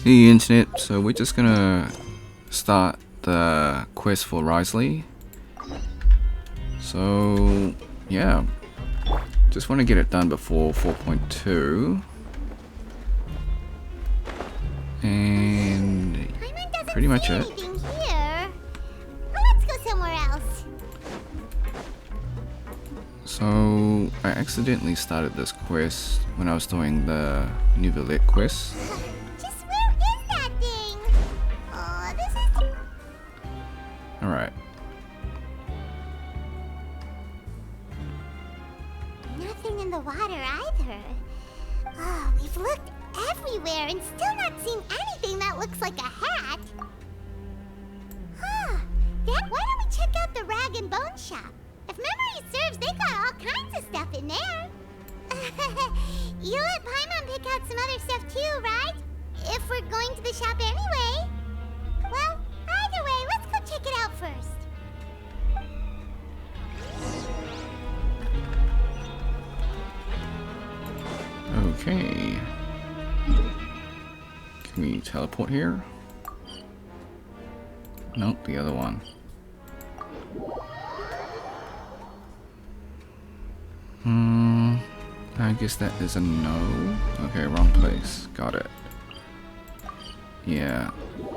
Hey internet, so we're just gonna start the quest for wriothesley. So yeah, just want to get it done before 4.2, and pretty much it. Here. Let's go somewhere else. So I accidentally started this quest when I was doing the Nouvelle quest. Just where is that thing? Oh, this is... Alright. Nothing in the water either. Oh, we've looked everywhere and still not seen anything that looks like a hat. Huh. Dad, why don't we check out the rag and bone shop? If memory serves, they got all kinds of stuff in there. You let Paimon pick out some other stuff too, right? If we're going to the shop anyway. Well, either way, let's go check it out first. Okay. Can we teleport here? Nope, the other one. I guess that is a no. Okay, wrong place. Got it. Yeah,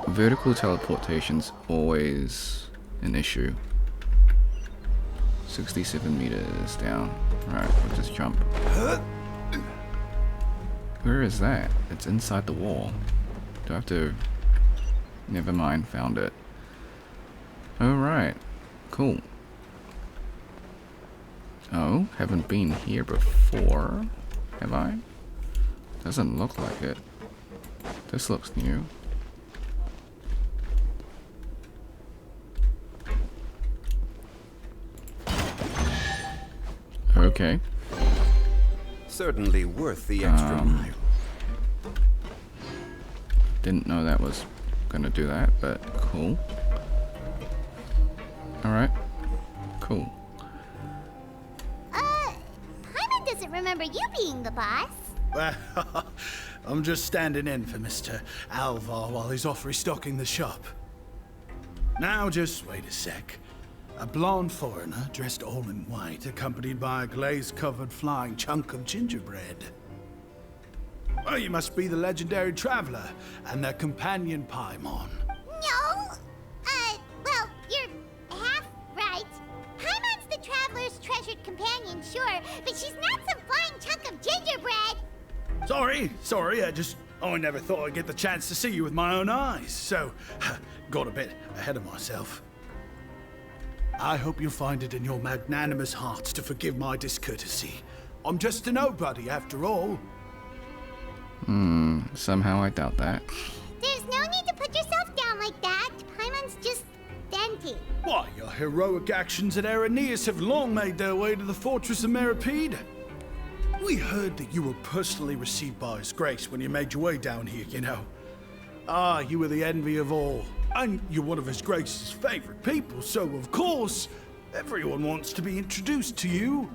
vertical teleportation's always an issue. 67 meters down. Alright, we'll just jump. Where is that? It's inside the wall. Do I have to... Never mind, found it. Alright, cool. Oh, haven't been here before, have I? Doesn't look like it. This looks new. Okay. Certainly worth the extra mile. Didn't know that was gonna do that, but cool. Alright. Cool. Paimon doesn't remember you being the boss. Well, I'm just standing in for Mr. Alvar while he's off restocking the shop. Now, just wait a sec. A blonde foreigner, dressed all in white, accompanied by a glaze-covered flying chunk of gingerbread. Well, you must be the legendary traveler and their companion Paimon. No! Well, you're half right. Paimon's the traveler's treasured companion, sure, but she's not some flying chunk of gingerbread! Sorry, I never thought I'd get the chance to see you with my own eyes, so got a bit ahead of myself. I hope you find it in your magnanimous hearts to forgive my discourtesy. I'm just a nobody, after all. Somehow I doubt that. There's no need to put yourself down like that. Paimon's just dented. Why, your heroic actions at Araneus have long made their way to the fortress of Meripede. We heard that you were personally received by His Grace when you made your way down here, you know. Ah, you were the envy of all. And you're one of His Grace's favorite people, so of course, everyone wants to be introduced to you.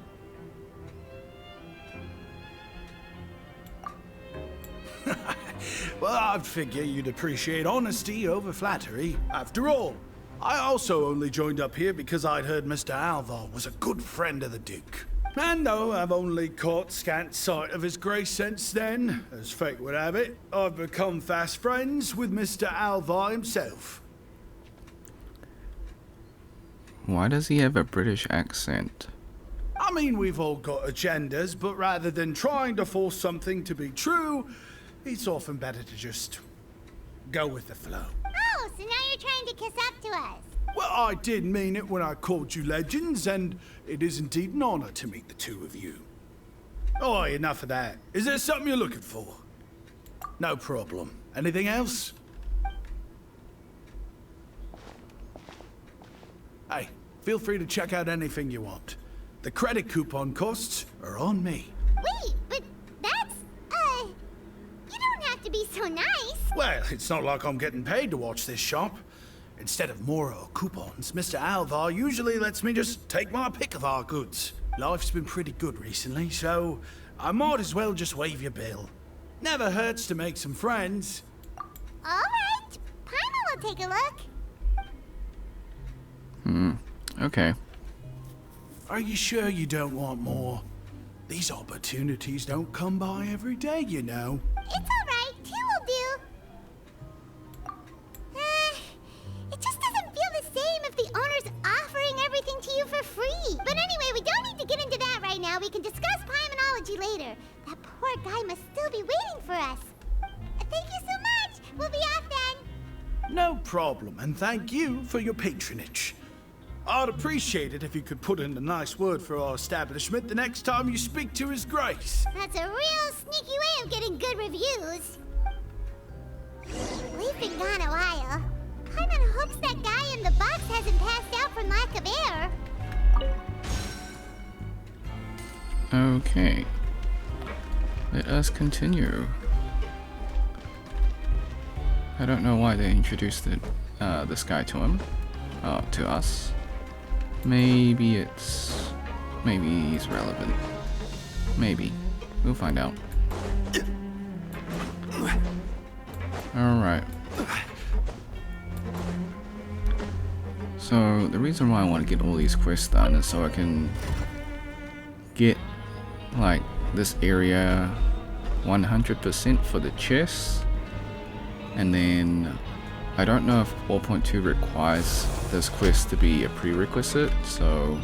Well, I'd figure you'd appreciate honesty over flattery. After all, I also only joined up here because I'd heard Mr. Alvar was a good friend of the Duke. And though I've only caught scant sight of His Grace since then, as fate would have it, I've become fast friends with Mr. Alvar himself. Why does he have a British accent? I mean, we've all got agendas, but rather than trying to force something to be true, it's often better to just go with the flow. Oh, so now you're trying to kiss up to us. Well, I did mean it when I called you legends, and it is indeed an honor to meet the two of you. Oh, enough of that. Is there something you're looking for? No problem. Anything else? Hey, feel free to check out anything you want. The credit coupon costs are on me. Wait, but that's, you don't have to be so nice. Well, it's not like I'm getting paid to watch this shop. Instead of more coupons, Mr. Alvar usually lets me just take my pick of our goods. Life's been pretty good recently, so I might as well just waive your bill. Never hurts to make some friends. Alright, Paimon will take a look. Okay. Are you sure you don't want more? These opportunities don't come by every day, you know. It's alright, 2 will do. It just doesn't feel the same if the owner's offering everything to you for free. But anyway, we don't need to get into that right now. We can discuss Paimonology later. That poor guy must still be waiting for us. Thank you so much. We'll be off then. No problem, and thank you for your patronage. I'd appreciate it if you could put in a nice word for our establishment the next time you speak to His Grace. That's a real sneaky way of getting good reviews. We've been gone a while. Paimon hopes that guy in the box hasn't passed out from lack of air. Okay. Let us continue. I don't know why they introduced this guy to him. To us. Maybe he's relevant. Maybe. We'll find out. Alright. So, the reason why I want to get all these quests done is so I can get, like, this area 100% for the chests. And then, I don't know if 4.2 requires this quest to be a prerequisite, so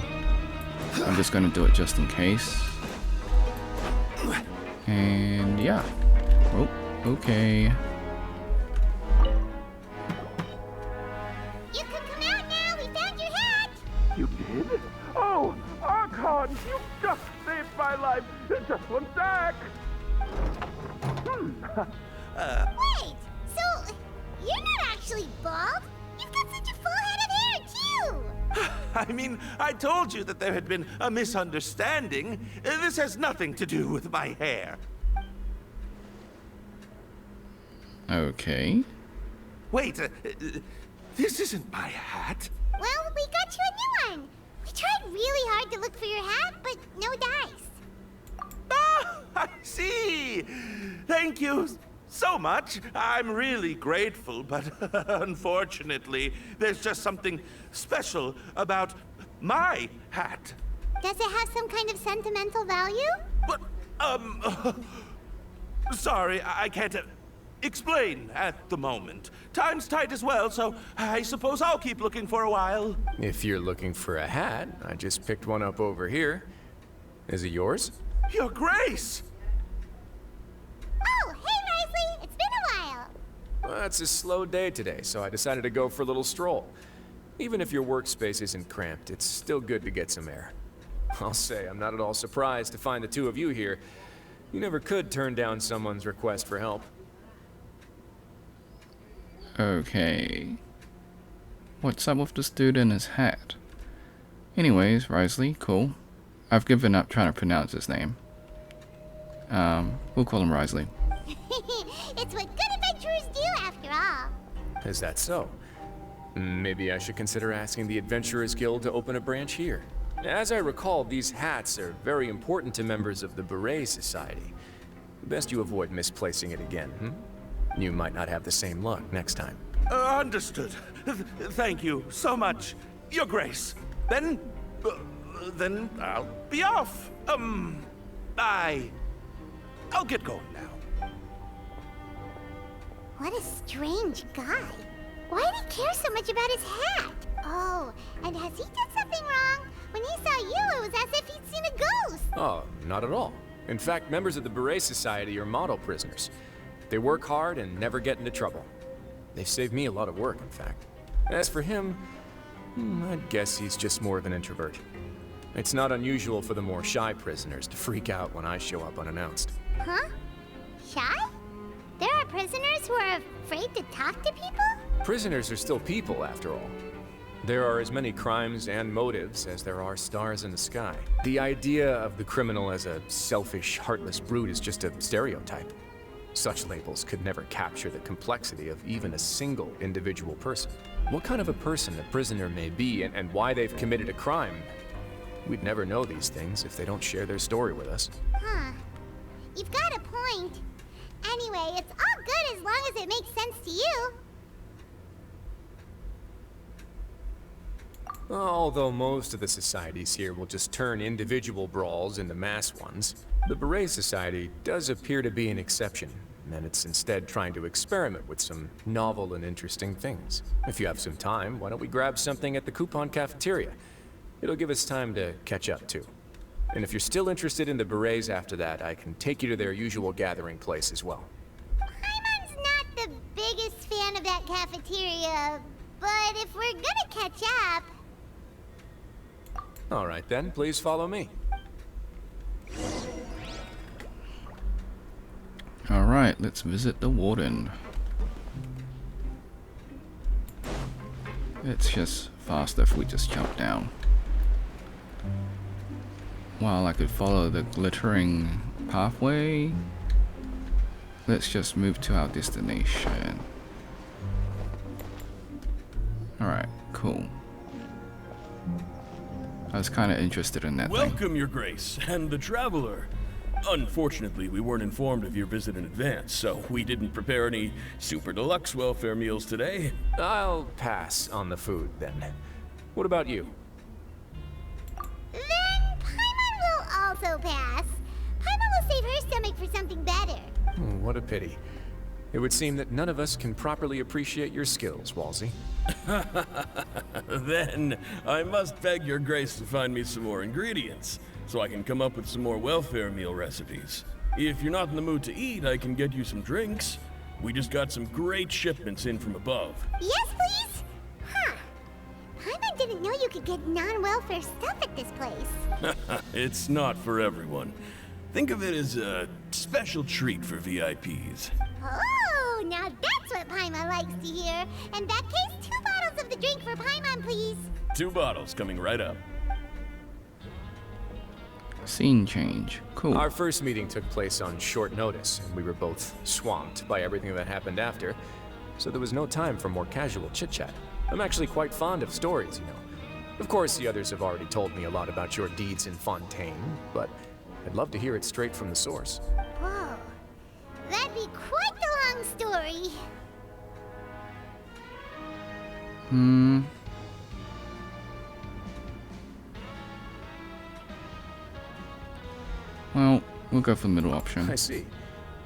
I'm just going to do it just in case. And yeah. Oh, okay. You can come out now. We found your hat. You did? Oh, Archon, you just saved my life. Just one sec. Wait, so you're not actually bald? You've got such a full head of hair, too! I mean, I told you that there had been a misunderstanding. This has nothing to do with my hair. Okay. Wait, this isn't my hat. Well, we got you a new one. We tried really hard to look for your hat, but no dice. Ah, I see. Thank you so much. I'm really grateful, but unfortunately, there's just something special about my hat. Does it have some kind of sentimental value? But, sorry, I can't explain at the moment. Time's tight as well, so I suppose I'll keep looking for a while. If you're looking for a hat, I just picked one up over here. Is it yours? Your Grace! Oh, hey, Wriothesley! It's been a while. Well, it's a slow day today, so I decided to go for a little stroll. Even if your workspace isn't cramped, it's still good to get some air. I'll say, I'm not at all surprised to find the two of you here. You never could turn down someone's request for help. Okay. What's up with this dude and his hat? Anyways, Wriothesley, cool. I've given up trying to pronounce his name. We'll call him Wriothesley. It's what good adventurers do, after all. Is that so? Maybe I should consider asking the Adventurers Guild to open a branch here. As I recall, these hats are very important to members of the Beret Society. Best you avoid misplacing it again, You might not have the same luck next time. Understood. Thank you so much, Your Grace. Then I'll be off. I'll get going now. What a strange guy. Why did he care so much about his hat? Oh, and has he done something wrong? When he saw you, it was as if he'd seen a ghost. Oh, not at all. In fact, members of the Beret Society are model prisoners. They work hard and never get into trouble. They've saved me a lot of work, in fact. As for him, I'd guess he's just more of an introvert. It's not unusual for the more shy prisoners to freak out when I show up unannounced. Huh? Shy? There are prisoners who are afraid to talk to people? Prisoners are still people, after all. There are as many crimes and motives as there are stars in the sky. The idea of the criminal as a selfish, heartless brute is just a stereotype. Such labels could never capture the complexity of even a single individual person. What kind of a person a prisoner may be and why they've committed a crime, we'd never know these things if they don't share their story with us. Huh. You've got a point. Anyway, it's all good as long as it makes sense to you. Although most of the societies here will just turn individual brawls into mass ones, the Beret Society does appear to be an exception, and it's instead trying to experiment with some novel and interesting things. If you have some time, why don't we grab something at the Coupon Cafeteria? It'll give us time to catch up, too. And if you're still interested in the Berets after that, I can take you to their usual gathering place as well. Paimon's not the biggest fan of that cafeteria, but if we're gonna catch up... All right then, please follow me. Alright, let's visit the Warden. It's just faster if we just jump down. While I could follow the glittering pathway, let's just move to our destination. Alright, cool. I was kind of interested in that thing. Welcome, Your Grace, and the Traveler. Unfortunately, we weren't informed of your visit in advance, so we didn't prepare any super deluxe welfare meals today. I'll pass on the food then. What about you? Then Paimon will also pass. Paimon will save her stomach for something better. What a pity. It would seem that none of us can properly appreciate your skills, Walsey. Then I must beg Your Grace to find me some more ingredients, so I can come up with some more welfare meal recipes. If you're not in the mood to eat, I can get you some drinks. We just got some great shipments in from above. Yes, please? Huh. Paimon didn't know you could get non-welfare stuff at this place. It's not for everyone. Think of it as a special treat for VIPs. Oh, now that's what Paimon likes to hear. In that case, 2 bottles of the drink for Paimon, please. 2 bottles coming right up. Scene change. Cool. Our first meeting took place on short notice, and we were both swamped by everything that happened after, so there was no time for more casual chit-chat. I'm actually quite fond of stories, you know. Of course, the others have already told me a lot about your deeds in Fontaine, but I'd love to hear it straight from the source. Whoa. That'd be quite the long story. Well, we'll go for the middle option. I see.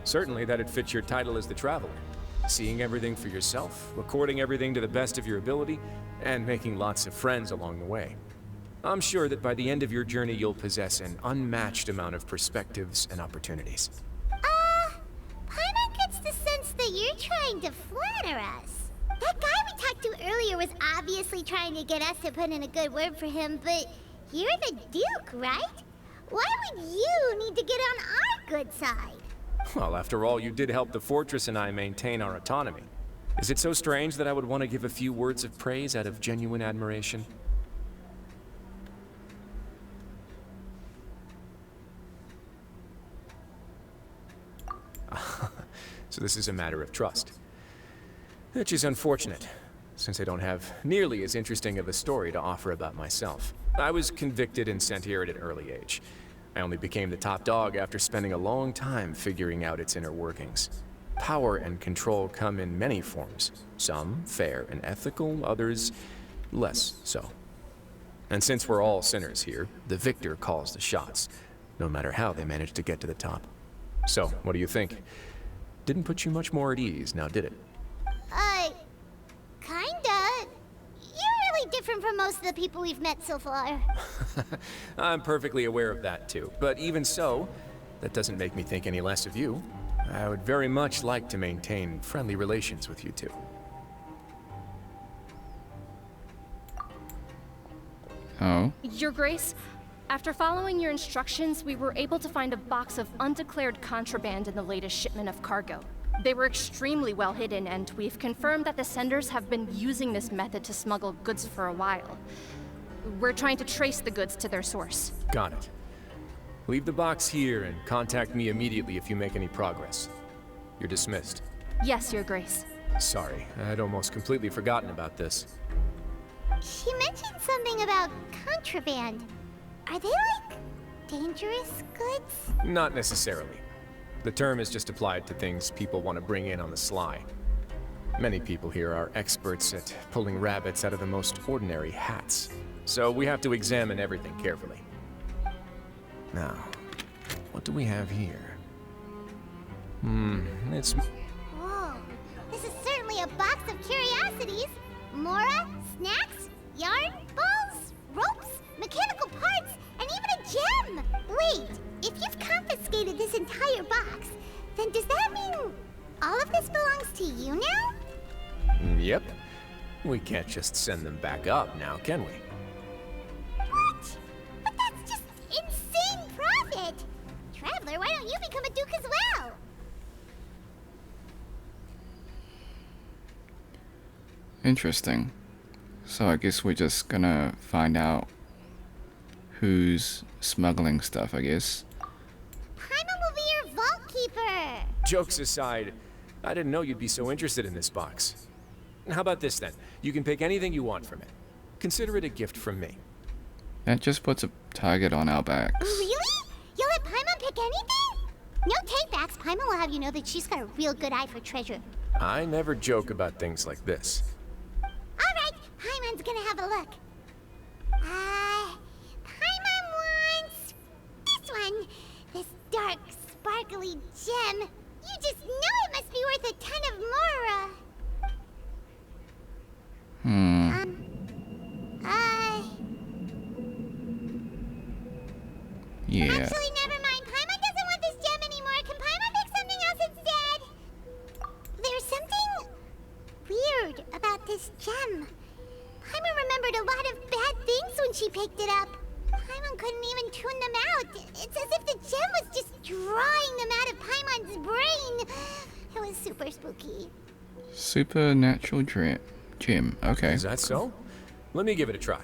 Certainly that'd fit your title as the Traveler. Seeing everything for yourself, recording everything to the best of your ability, and making lots of friends along the way. I'm sure that by the end of your journey you'll possess an unmatched amount of perspectives and opportunities. Paimon gets the sense that you're trying to flatter us. That guy we talked to earlier was obviously trying to get us to put in a good word for him, but you're the Duke, right? Why would you need to get on our good side? Well, after all, you did help the Fortress and I maintain our autonomy. Is it so strange that I would want to give a few words of praise out of genuine admiration? So this is a matter of trust. Which is unfortunate, since I don't have nearly as interesting of a story to offer about myself. I was convicted and sent here at an early age. I only became the top dog after spending a long time figuring out its inner workings. Power and control come in many forms. Some fair and ethical, others less so. And since we're all sinners here, the victor calls the shots, no matter how they manage to get to the top. So, what do you think? Didn't put you much more at ease, now did it? Kinda. You're really different from most of the people we've met so far. I'm perfectly aware of that too, but even so, that doesn't make me think any less of you. I would very much like to maintain friendly relations with you two. Oh. Your Grace, after following your instructions, we were able to find a box of undeclared contraband in the latest shipment of cargo. They were extremely well hidden, and we've confirmed that the senders have been using this method to smuggle goods for a while. We're trying to trace the goods to their source. Got it. Leave the box here and contact me immediately if you make any progress. You're dismissed. Yes, Your Grace. Sorry, I'd almost completely forgotten about this. She mentioned something about contraband. Are they like dangerous goods? Not necessarily. The term is just applied to things people want to bring in on the sly. Many people here are experts at pulling rabbits out of the most ordinary hats. So we have to examine everything carefully. Now, what do we have here? It's... Whoa, this is certainly a box of curiosities. Mora, snacks, yarn, balls, ropes, mechanical parts, and even a gem! Wait, if you've confiscated this entire box, then does that mean all of this belongs to you now? Yep. We can't just send them back up now, can we? What? But that's just insane profit! Traveler, why don't you become a duke as well? Interesting. So I guess we're just gonna find out who's smuggling stuff, I guess. Paimon will be your vault keeper! Jokes aside, I didn't know you'd be so interested in this box. How about this then? You can pick anything you want from it. Consider it a gift from me. That just puts a target on our backs. Really? You'll let Paimon pick anything? No takebacks. Paimon will have you know that she's got a real good eye for treasure. I never joke about things like this. Alright, Paimon's gonna have a look. Paimon wants this one. This dark, sparkly gem. You just know it must be worth a ton of Mora. Yeah. Actually, never mind. Paimon doesn't want this gem anymore. Can Paimon pick something else instead? There's something weird about this gem. Paimon remembered a lot of bad things when she picked it up. Paimon couldn't even tune them out. It's as if the gem was just drawing them out of Paimon's brain. It was super spooky. Supernatural gem. Okay. Is that so? Let me give it a try.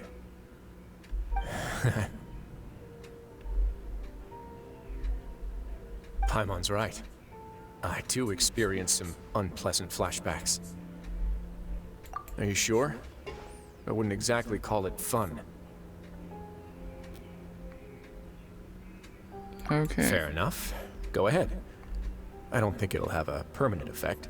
Paimon's right. I too experienced some unpleasant flashbacks. Are you sure? I wouldn't exactly call it fun. Okay. Fair enough. Go ahead. I don't think it'll have a permanent effect.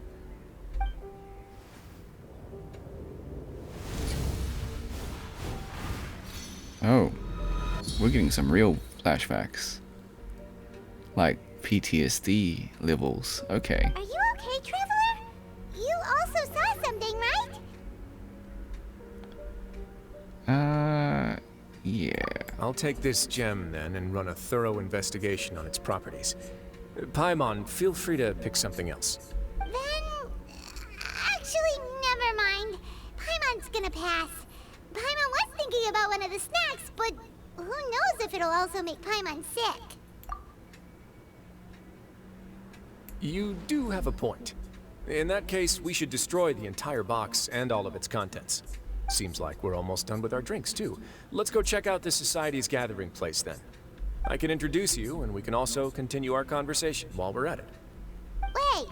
Oh. We're getting some real flashbacks. Like PTSD levels. Okay. Are you okay, Traveler? You also saw something, right? Yeah. I'll take this gem then and run a thorough investigation on its properties. Paimon, feel free to pick something else. Then... Actually, never mind. Paimon's gonna pass. Paimon was thinking about one of the snacks, but who knows if it'll also make Paimon sick. You do have a point. In that case, we should destroy the entire box and all of its contents. Seems like we're almost done with our drinks, too. Let's go check out the Society's gathering place, then. I can introduce you, and we can also continue our conversation while we're at it. Wait,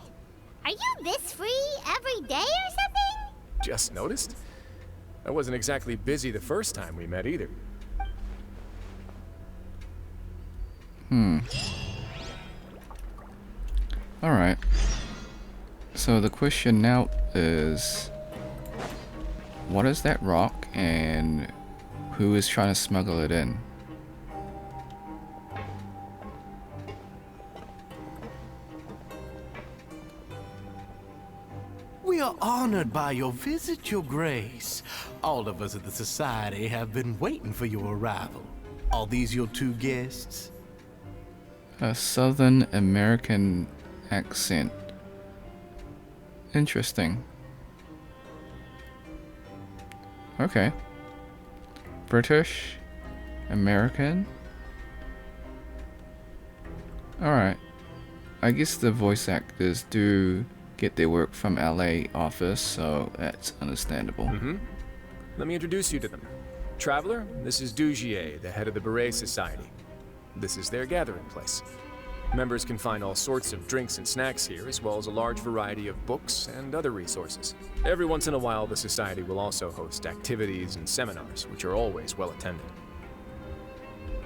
are you this free every day or something? Just noticed? I wasn't exactly busy the first time we met, either. Alright. So the question now is, what is that rock and who is trying to smuggle it in? We are honored by your visit, Your Grace. All of us at the Society have been waiting for your arrival. Are these your two guests? A Southern American accent. Interesting. Okay. British, American. Alright. I guess the voice actors do get their work from LA office, so that's understandable. Let me introduce you to them. Traveler, this is Dugier, the head of the Beret Society. This is their gathering place. Members can find all sorts of drinks and snacks here, as well as a large variety of books and other resources. Every once in a while, the Society will also host activities and seminars, which are always well attended.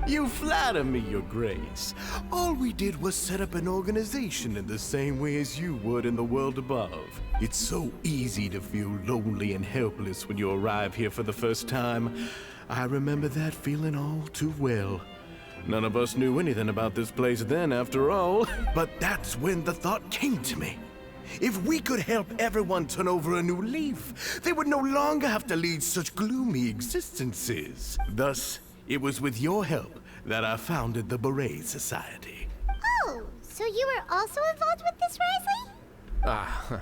You flatter me, Your Grace. All we did was set up an organization in the same way as you would in the world above. It's so easy to feel lonely and helpless when you arrive here for the first time. I remember that feeling all too well. None of us knew anything about this place then, after all. But that's when the thought came to me. If we could help everyone turn over a new leaf, they would no longer have to lead such gloomy existences. Thus, it was with your help that I founded the Beret Society. Oh, so you were also involved with this, Wriothesley?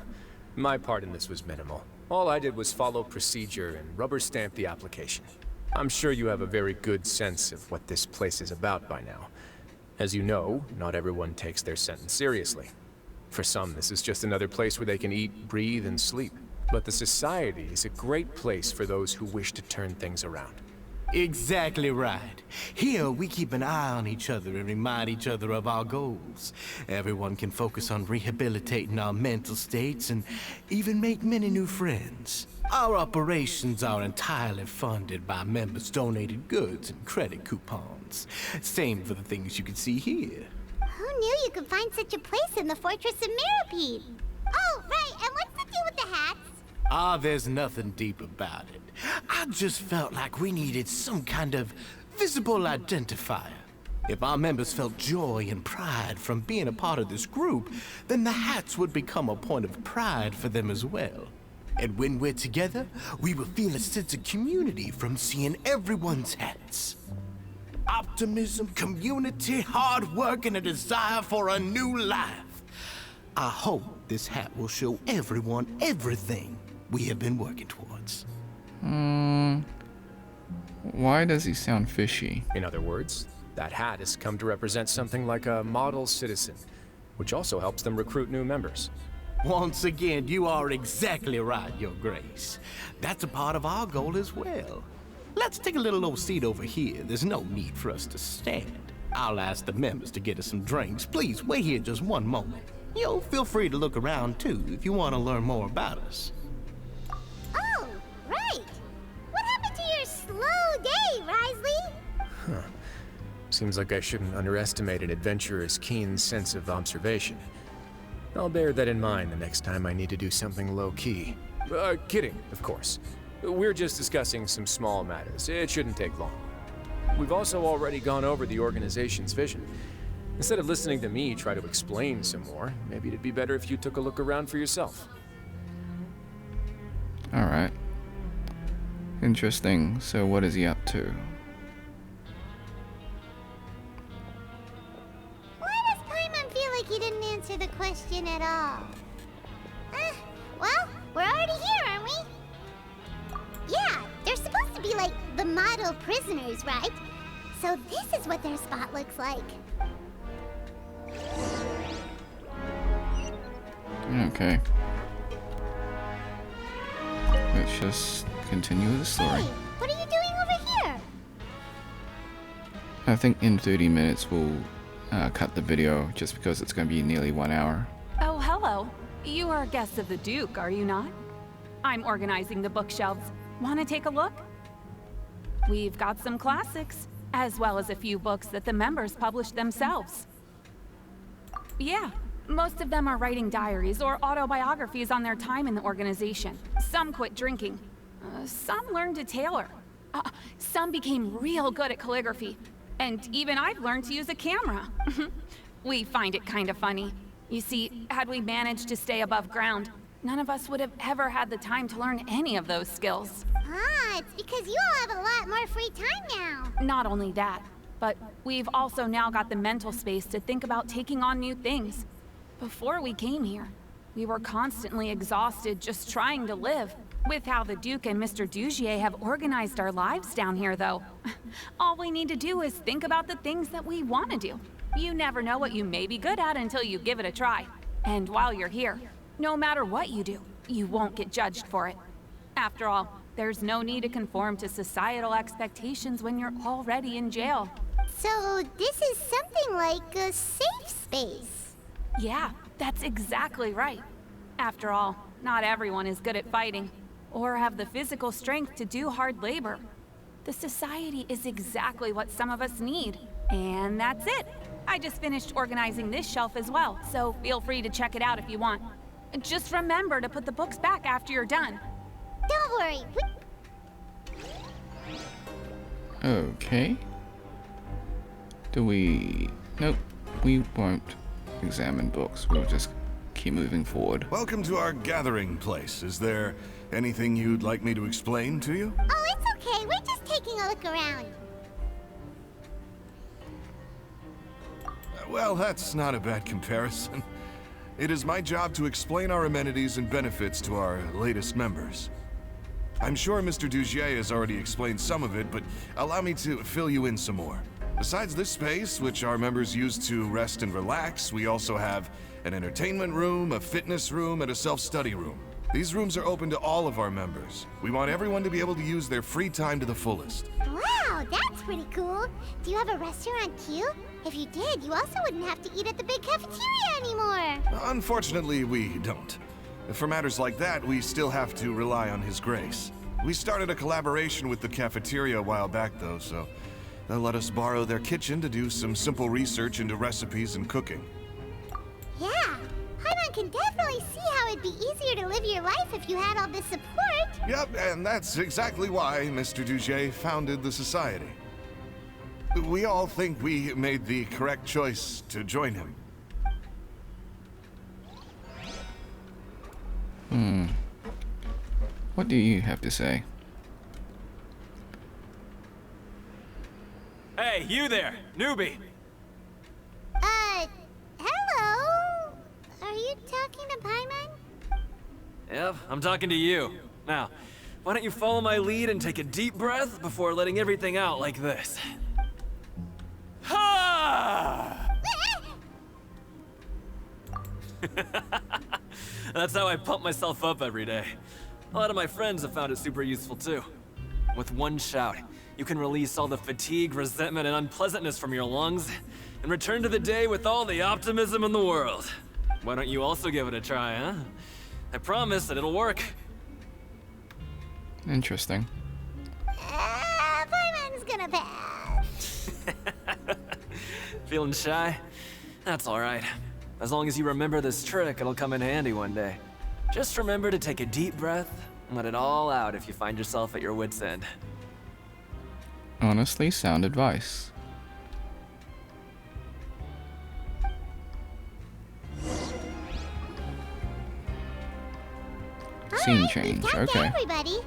My part in this was minimal. All I did was follow procedure and rubber stamp the application. I'm sure you have a very good sense of what this place is about by now. As you know, not everyone takes their sentence seriously. For some, this is just another place where they can eat, breathe, and sleep. But the Society is a great place for those who wish to turn things around. Exactly right. Here, we keep an eye on each other and remind each other of our goals. Everyone can focus on rehabilitating our mental states and even make many new friends. Our operations are entirely funded by members' donated goods and credit coupons. Same for the things you can see here. Who knew you could find such a place in the Fortress of Mirapede? Oh, right, and what's the deal with the hats? There's nothing deep about it. I just felt like we needed some kind of visible identifier. If our members felt joy and pride from being a part of this group, then the hats would become a point of pride for them as well. And when we're together, we will feel a sense of community from seeing everyone's hats. Optimism, community, hard work, and a desire for a new life. I hope this hat will show everyone everything we have been working towards. Why does he sound fishy? In other words, that hat has come to represent something like a model citizen, which also helps them recruit new members. Once again, you are exactly right, Your Grace. That's a part of our goal as well. Let's take a little old seat over here. There's no need for us to stand. I'll ask the members to get us some drinks. Please wait here just one moment. You'll feel free to look around too if you want to learn more about us. Oh, right. What happened to your slow day, Wriothesley? Seems like I shouldn't underestimate an adventurer's keen sense of observation. I'll bear that in mind the next time I need to do something low-key. Kidding, of course. We're just discussing some small matters. It shouldn't take long. We've also already gone over the organization's vision. Instead of listening to me try to explain some more, maybe it'd be better if you took a look around for yourself. Alright. Interesting. So what is he up to? Why does Paimon feel like he didn't answer the question at all? Well, we're already here, aren't we? Yeah, they're supposed to be like the model prisoners, right? So this is what their spot looks like. Okay. Let's just continue the story. Hey, what are you doing over here? I think in 30 minutes we'll cut the video just because it's going to be nearly 1 hour. Oh, hello. You are guests of the Duke, are you not? I'm organizing the bookshelves. Want to take a look? We've got some classics, as well as a few books that the members published themselves. Yeah, most of them are writing diaries or autobiographies on their time in the organization. Some quit drinking. Some learned to tailor. Some became real good at calligraphy. And even I've learned to use a camera. We find it kind of funny. You see, had we managed to stay above ground, none of us would have ever had the time to learn any of those skills. It's because you all have a lot more free time now. Not only that, but we've also now got the mental space to think about taking on new things. Before we came here, we were constantly exhausted just trying to live. With how the Duke and Mr. Dugier have organized our lives down here, though, all we need to do is think about the things that we want to do. You never know what you may be good at until you give it a try. And while you're here, no matter what you do, you won't get judged for it. After all, there's no need to conform to societal expectations when you're already in jail. So this is something like a safe space. Yeah, that's exactly right. After all, not everyone is good at fighting, or have the physical strength to do hard labor. The Society is exactly what some of us need. And that's it. I just finished organizing this shelf as well, so feel free to check it out if you want. Just remember to put the books back after you're done. Don't worry. Okay. Do we... Nope. We won't examine books. We'll just keep moving forward. Welcome to our gathering place. Is there anything you'd like me to explain to you? Oh, it's okay. We're just taking a look around. Well, that's not a bad comparison. It is my job to explain our amenities and benefits to our latest members. I'm sure Mr. Dugier has already explained some of it, but allow me to fill you in some more. Besides this space, which our members use to rest and relax, we also have an entertainment room, a fitness room, and a self-study room. These rooms are open to all of our members. We want everyone to be able to use their free time to the fullest. Wow, that's pretty cool. Do you have a restaurant too? If you did, you also wouldn't have to eat at the big cafeteria anymore. Unfortunately, we don't. For matters like that, we still have to rely on His Grace. We started a collaboration with the cafeteria a while back, though, so they'll let us borrow their kitchen to do some simple research into recipes and cooking. Yeah, Paimon can definitely see how it'd be easier to live your life if you had all this support. Yep, and that's exactly why Mr. Dugier founded the Society. We all think we made the correct choice to join him. What do you have to say? Hey, you there, newbie! Hello? Are you talking to Paimon? Yep, I'm talking to you. Now, why don't you follow my lead and take a deep breath before letting everything out like this? Ha! That's how I pump myself up every day. A lot of my friends have found it super useful too. With one shout, you can release all the fatigue, resentment, and unpleasantness from your lungs and return to the day with all the optimism in the world. Why don't you also give it a try, huh? I promise that it'll work. Interesting. Paimon's gonna pass. Feeling shy? That's alright. As long as you remember this trick, it'll come in handy one day. Just remember to take a deep breath and let it all out if you find yourself at your wit's end. Honestly, sound advice. Scene change, We've talked to okay. everybody.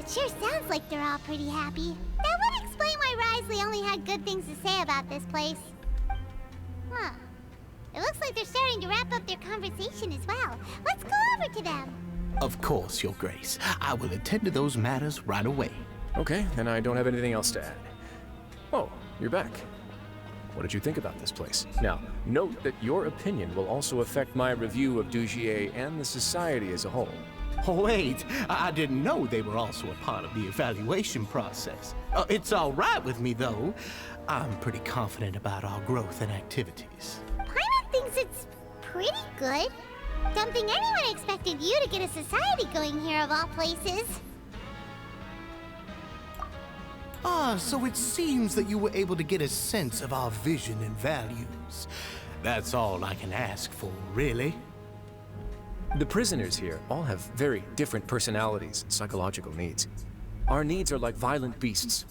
It sure sounds like they're all pretty happy. That would explain why Wriothesley only had good things to say about this place. Huh. It looks like they're starting to wrap up their conversation as well. Let's go over to them. Of course, Your Grace. I will attend to those matters right away. Okay, and I don't have anything else to add. Oh, you're back. What did you think about this place? Now, note that your opinion will also affect my review of Dugier and the Society as a whole. Wait, I didn't know they were also a part of the evaluation process. It's all right with me, though. I'm pretty confident about our growth and activities. Paimon thinks it's pretty good. Don't think anyone expected you to get a society going here of all places. So it seems that you were able to get a sense of our vision and values. That's all I can ask for, really. The prisoners here all have very different personalities and psychological needs. Our needs are like violent beasts.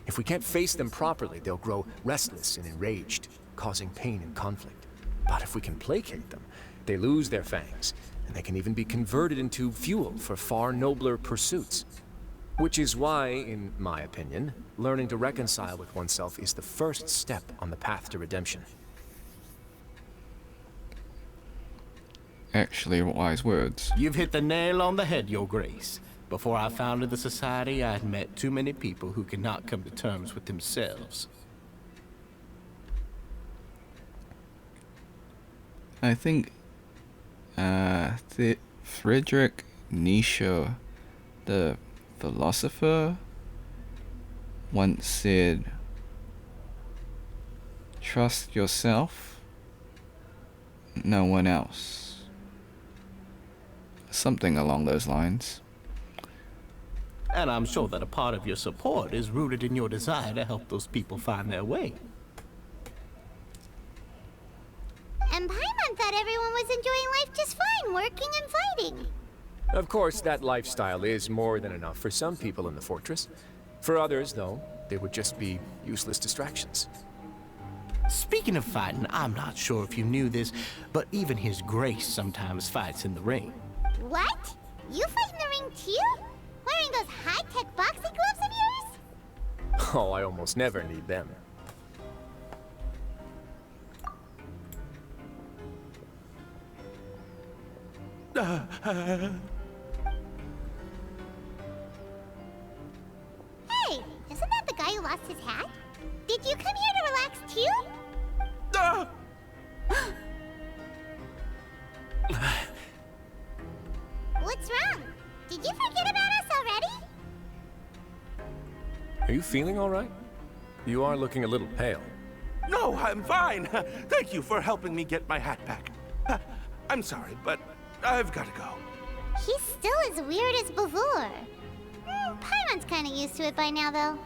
If we can't face them properly, they'll grow restless and enraged, causing pain and conflict. But if we can placate them, they lose their fangs, and they can even be converted into fuel for far nobler pursuits. Which is why, in my opinion, learning to reconcile with oneself is the first step on the path to redemption. Actually, wise words. You've hit the nail on the head, Your Grace. Before I founded the Society, I had met too many people who could not come to terms with themselves. I think Friedrich Nietzsche, the philosopher, once said, "Trust yourself, no one else." Something along those lines. And I'm sure that a part of your support is rooted in your desire to help those people find their way. And Paimon thought everyone was enjoying life just fine, working and fighting. Of course, that lifestyle is more than enough for some people in the fortress. For others, though, they would just be useless distractions. Speaking of fighting, I'm not sure if you knew this, but even His Grace sometimes fights in the ring. What? You fight in the ring too? Wearing those high-tech boxing gloves of yours? Oh, I almost never need them. Hey, isn't that the guy who lost his hat? Did you come here to relax too? What's wrong? Did you forget about us already? Are you feeling all right? You are looking a little pale. No, I'm fine. Thank you for helping me get my hat back. I'm sorry, but I've got to go. He's still as weird as before. Paimon's kind of used to it by now, though.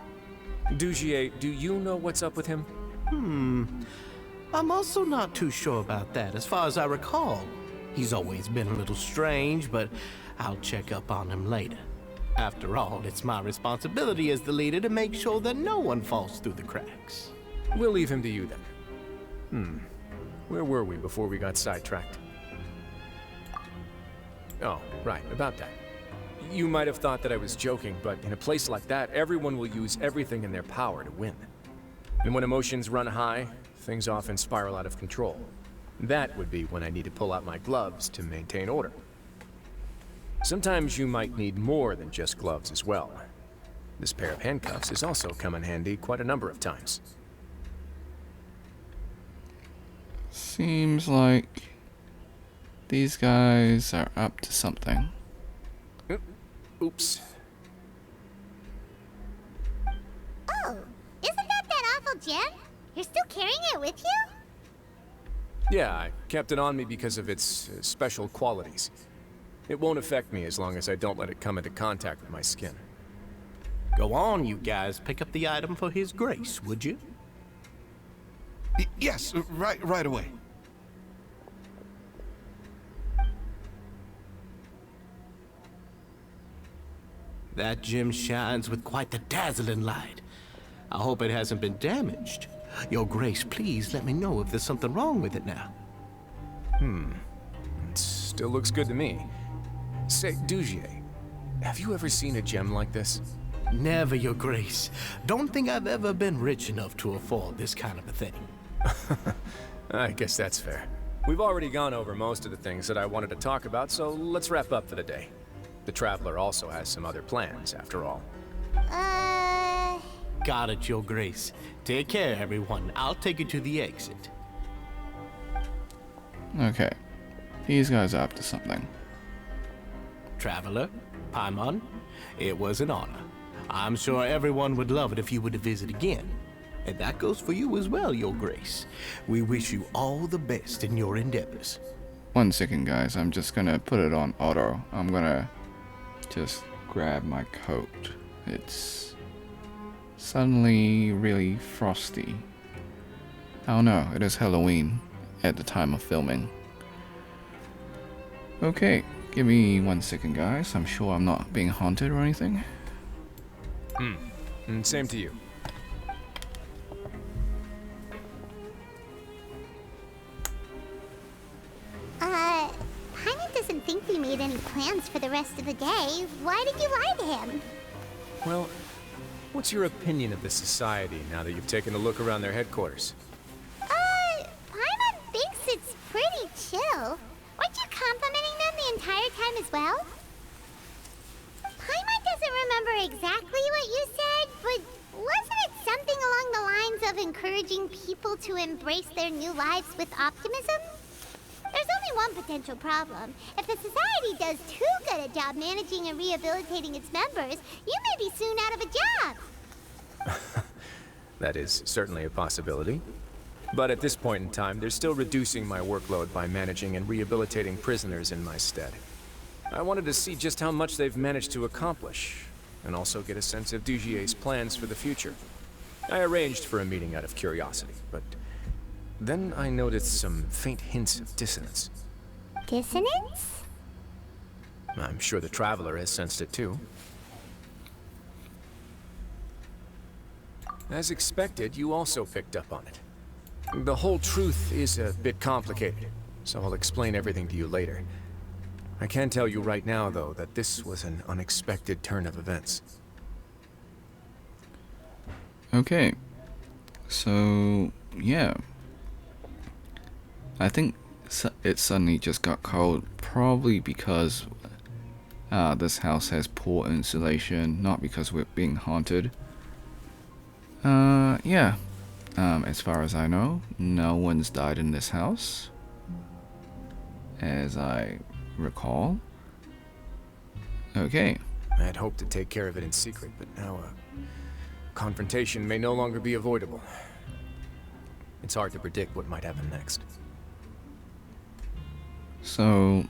Dugier, do you know what's up with him? I'm also not too sure about that. As far as I recall, he's always been a little strange, but I'll check up on him later. After all, it's my responsibility as the leader to make sure that no one falls through the cracks. We'll leave him to you then. Where were we before we got sidetracked? Oh, right, about that. You might have thought that I was joking, but in a place like that, everyone will use everything in their power to win. And when emotions run high, things often spiral out of control. That would be when I need to pull out my gloves to maintain order. Sometimes you might need more than just gloves as well. This pair of handcuffs has also come in handy quite a number of times. Seems like these guys are up to something. Oops. Oh, isn't that awful gem? You're still carrying it with you? Yeah, I kept it on me because of its special qualities. It won't affect me as long as I don't let it come into contact with my skin. Go on, you guys. Pick up the item for His Grace, would you? Yes, right away. That gem shines with quite the dazzling light. I hope it hasn't been damaged. Your Grace, please let me know if there's something wrong with it now. It still looks good to me. Say, Dugier, have you ever seen a gem like this? Never, Your Grace. Don't think I've ever been rich enough to afford this kind of a thing. I guess that's fair. We've already gone over most of the things that I wanted to talk about, so let's wrap up for the day. The Traveler also has some other plans, after all. Got it, Your Grace. Take care, everyone. I'll take you to the exit. Okay. These guys are up to something. Traveler, Paimon, it was an honor. I'm sure everyone would love it if you were to visit again. And that goes for you as well, Your Grace. We wish you all the best in your endeavors. 1 second, guys. I'm just gonna put it on auto. I'm gonna just grab my coat. It's suddenly really frosty. Oh no, it is Halloween at the time of filming. Okay, give me 1 second, guys. I'm sure I'm not being haunted or anything. Same to you. Paimon doesn't think we made any plans for the rest of the day. Why did you lie to him? Well, what's your opinion of the society now that you've taken a look around their headquarters? Paimon thinks it's pretty chill. Weren't you complimenting them the entire time as well? Paimon doesn't remember exactly what you said, but wasn't it something along the lines of encouraging people to embrace their new lives with optimism? There's only one potential problem. If the society does too good a job managing and rehabilitating its members, you may be soon out of a job. That is certainly a possibility. But at this point in time, they're still reducing my workload by managing and rehabilitating prisoners in my stead. I wanted to see just how much they've managed to accomplish. and also get a sense of Dugier's plans for the future. I arranged for a meeting out of curiosity, but then I noticed some faint hints of dissonance. Dissonance? I'm sure the Traveler has sensed it too. As expected, you also picked up on it. The whole truth is a bit complicated, so I'll explain everything to you later. I can tell you right now, though, that this was an unexpected turn of events. Okay. So, yeah. I think it suddenly just got cold, probably because this house has poor insulation, not because we're being haunted. Yeah. As far as I know, no one's died in this house, as I recall. Okay. I had hoped to take care of it in secret, but now confrontation may no longer be avoidable. It's hard to predict what might happen next. So,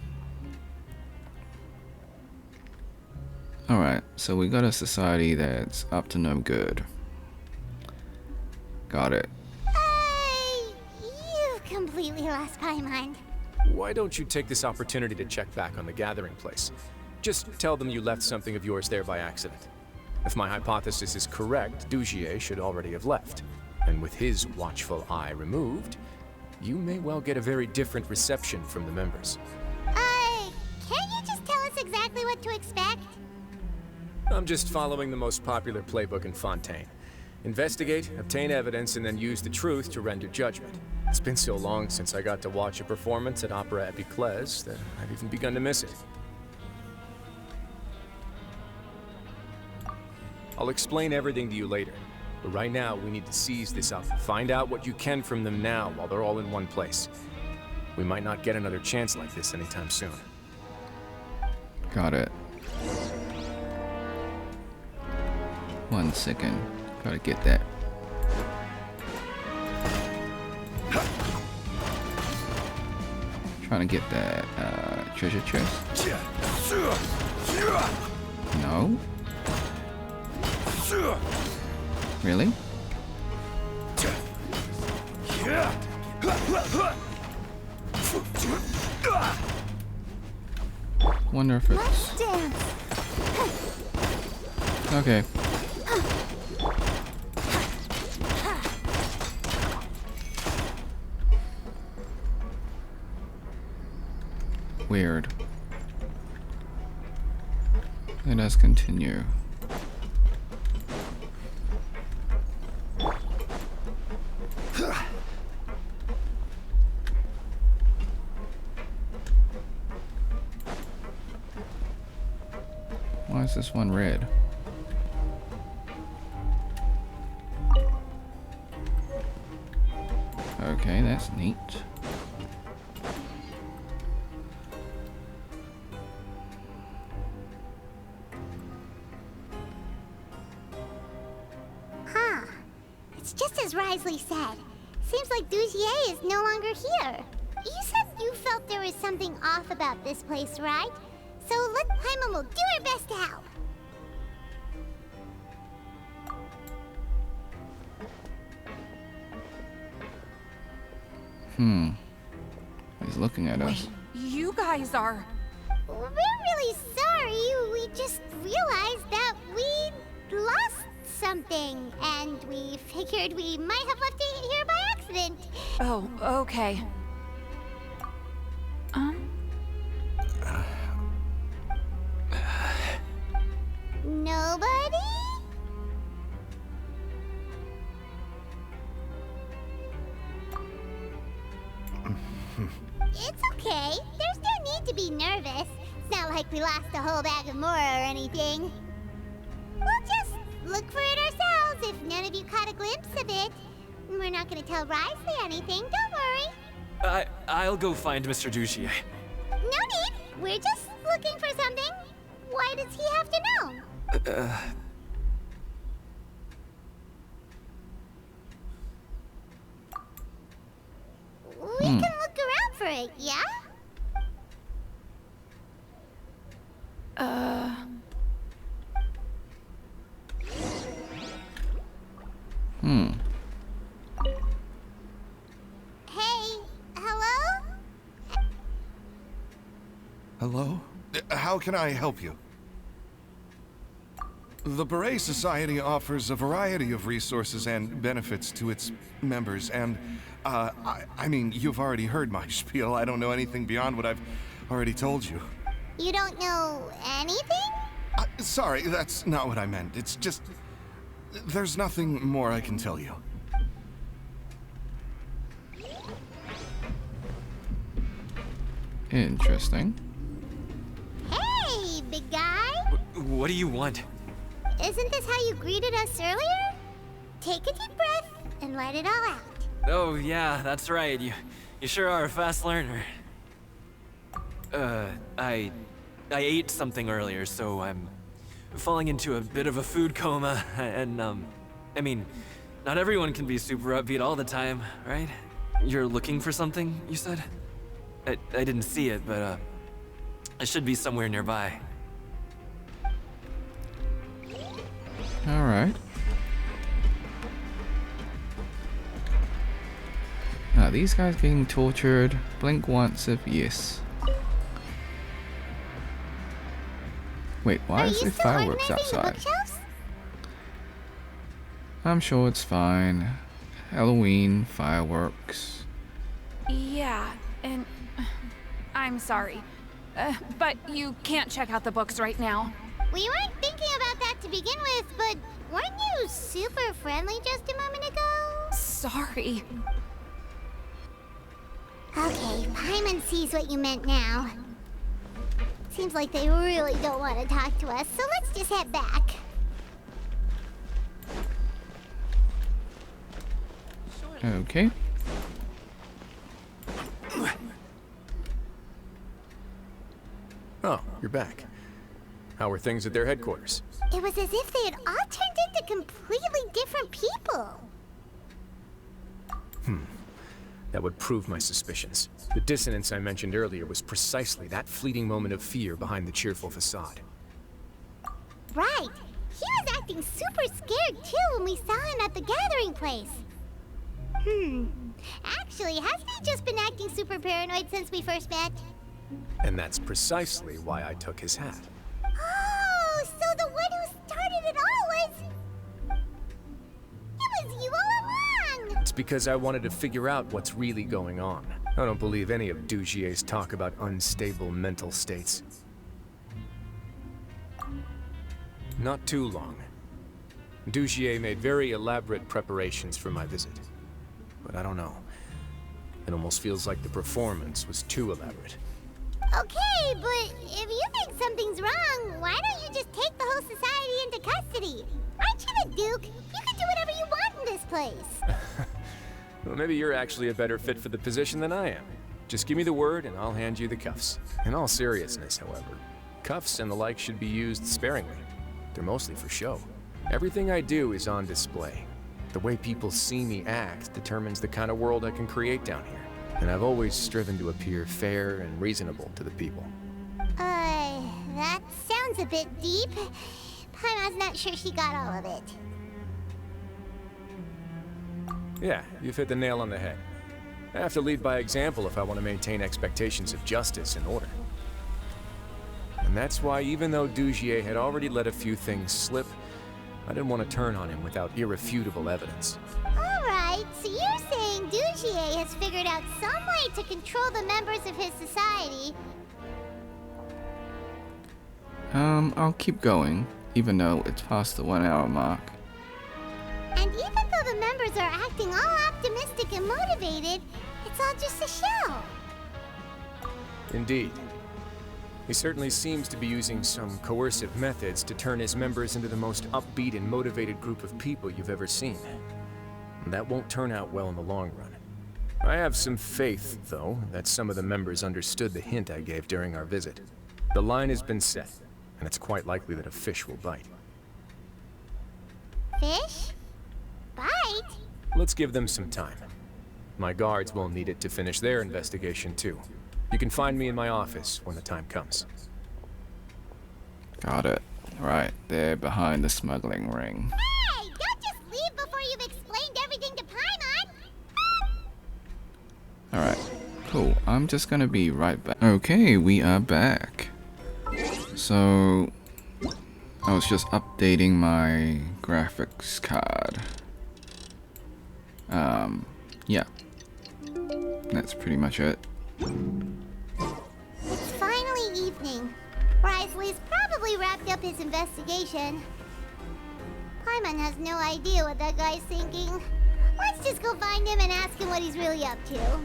alright, so we got a society that's up to no good. Got it. You completely lost my mind. Why don't you take this opportunity to check back on the gathering place? Just tell them you left something of yours there by accident. If my hypothesis is correct, Dugier should already have left. And with his watchful eye removed, you may well get a very different reception from the members. Can't you just tell us exactly what to expect? I'm just following the most popular playbook in Fontaine. Investigate, obtain evidence, and then use the truth to render judgment. It's been so long since I got to watch a performance at Opera Epiclese that I've even begun to miss it. I'll explain everything to you later, but right now we need to seize this up. Find out what you can from them now while they're all in one place. We might not get another chance like this anytime soon. Got it. 1 second. Gotta get that. Trying to get that treasure chest. No? Really? Wonder if it's... Let's dance. Okay. Weird. Let us continue. Why is this one red? Okay, that's neat. Huh. It's just as Wriothesley said. Seems like Dugier is no longer here. You said you felt there was something off about this place, right? So let Paimon will do her best to help. He's looking at us. You guys are... We're really sorry. We just realized that we lost something, and we figured we might have left it here by accident. Oh, okay. Nobody? It's okay. There's no need to be nervous. It's not like we lost a whole bag of Mora or anything. We'll just look for it ourselves if none of you caught a glimpse of it. We're not gonna tell Wriothesley anything, don't worry. I'll go find Mr. Dugier. No need. We're just looking for something. Why does he have to know? We can look around for it, yeah? Hey, hello? Hello? How can I help you? The Beret Society offers a variety of resources and benefits to its members, and, I mean, you've already heard my spiel. I don't know anything beyond what I've already told you. You don't know anything? Sorry, that's not what I meant. It's just... there's nothing more I can tell you. Interesting. Hey, big guy. What do you want? Isn't this how you greeted us earlier? Take a deep breath and let it all out. Oh, yeah, that's right. You sure are a fast learner. I ate something earlier, so I'm falling into a bit of a food coma, and, I mean, not everyone can be super upbeat all the time, right? You're looking for something, you said? I didn't see it, but, it should be somewhere nearby. Alright. Now, these guys getting tortured. Blink once if yes. Wait, why is there fireworks outside? I'm sure it's fine. Halloween, fireworks. Yeah, and I'm sorry. But you can't check out the books right now. We weren't thinking about that to begin with, but weren't you super friendly just a moment ago? Sorry. Okay, Paimon sees what you meant now. Seems like they really don't want to talk to us, so let's just head back. Okay. Oh, you're back. How were things at their headquarters? It was as if they had all turned into completely different people. That would prove my suspicions. The dissonance I mentioned earlier was precisely that fleeting moment of fear behind the cheerful facade. Right. He was acting super scared too when we saw him at the gathering place. Actually, hasn't he just been acting super paranoid since we first met? And that's precisely why I took his hat. Oh, so the one who started it all was... It was you all along! It's because I wanted to figure out what's really going on. I don't believe any of Dugier's talk about unstable mental states. Not too long. Dugier made very elaborate preparations for my visit. But I don't know. It almost feels like the performance was too elaborate. Okay, but if you think something's wrong, why don't you just take the whole society into custody? Aren't you the Duke? You can do whatever you want in this place. Well, maybe you're actually a better fit for the position than I am. Just give me the word and I'll hand you the cuffs. In all seriousness, however, cuffs and the like should be used sparingly. They're mostly for show. Everything I do is on display. The way people see me act determines the kind of world I can create down here. And I've always striven to appear fair and reasonable to the people. That sounds a bit deep. Paimon's not sure she got all of it. Yeah, you've hit the nail on the head. I have to lead by example if I want to maintain expectations of justice and order. And that's why even though Dugier had already let a few things slip, I didn't want to turn on him without irrefutable evidence. Alright, so you're saying Dugier has figured out some way to control the members of his society. I'll keep going, even though it's past the 1 hour mark. And even though the members are acting all optimistic and motivated, it's all just a show. Indeed. He certainly seems to be using some coercive methods to turn his members into the most upbeat and motivated group of people you've ever seen. And that won't turn out well in the long run. I have some faith, though, that some of the members understood the hint I gave during our visit. The line has been set, and it's quite likely that a fish will bite. Fish? Bite? Let's give them some time. My guards will need it to finish their investigation, too. You can find me in my office when the time comes. Got it. Right, there behind the smuggling ring. Hey, don't just leave before you've explained Cool, I'm just gonna be right back. Okay, we are back. So, I was just updating my graphics card. Yeah. That's pretty much it. It's finally evening. Wriothesley's probably wrapped up his investigation. Paimon has no idea what that guy's thinking. Let's just go find him and ask him what he's really up to.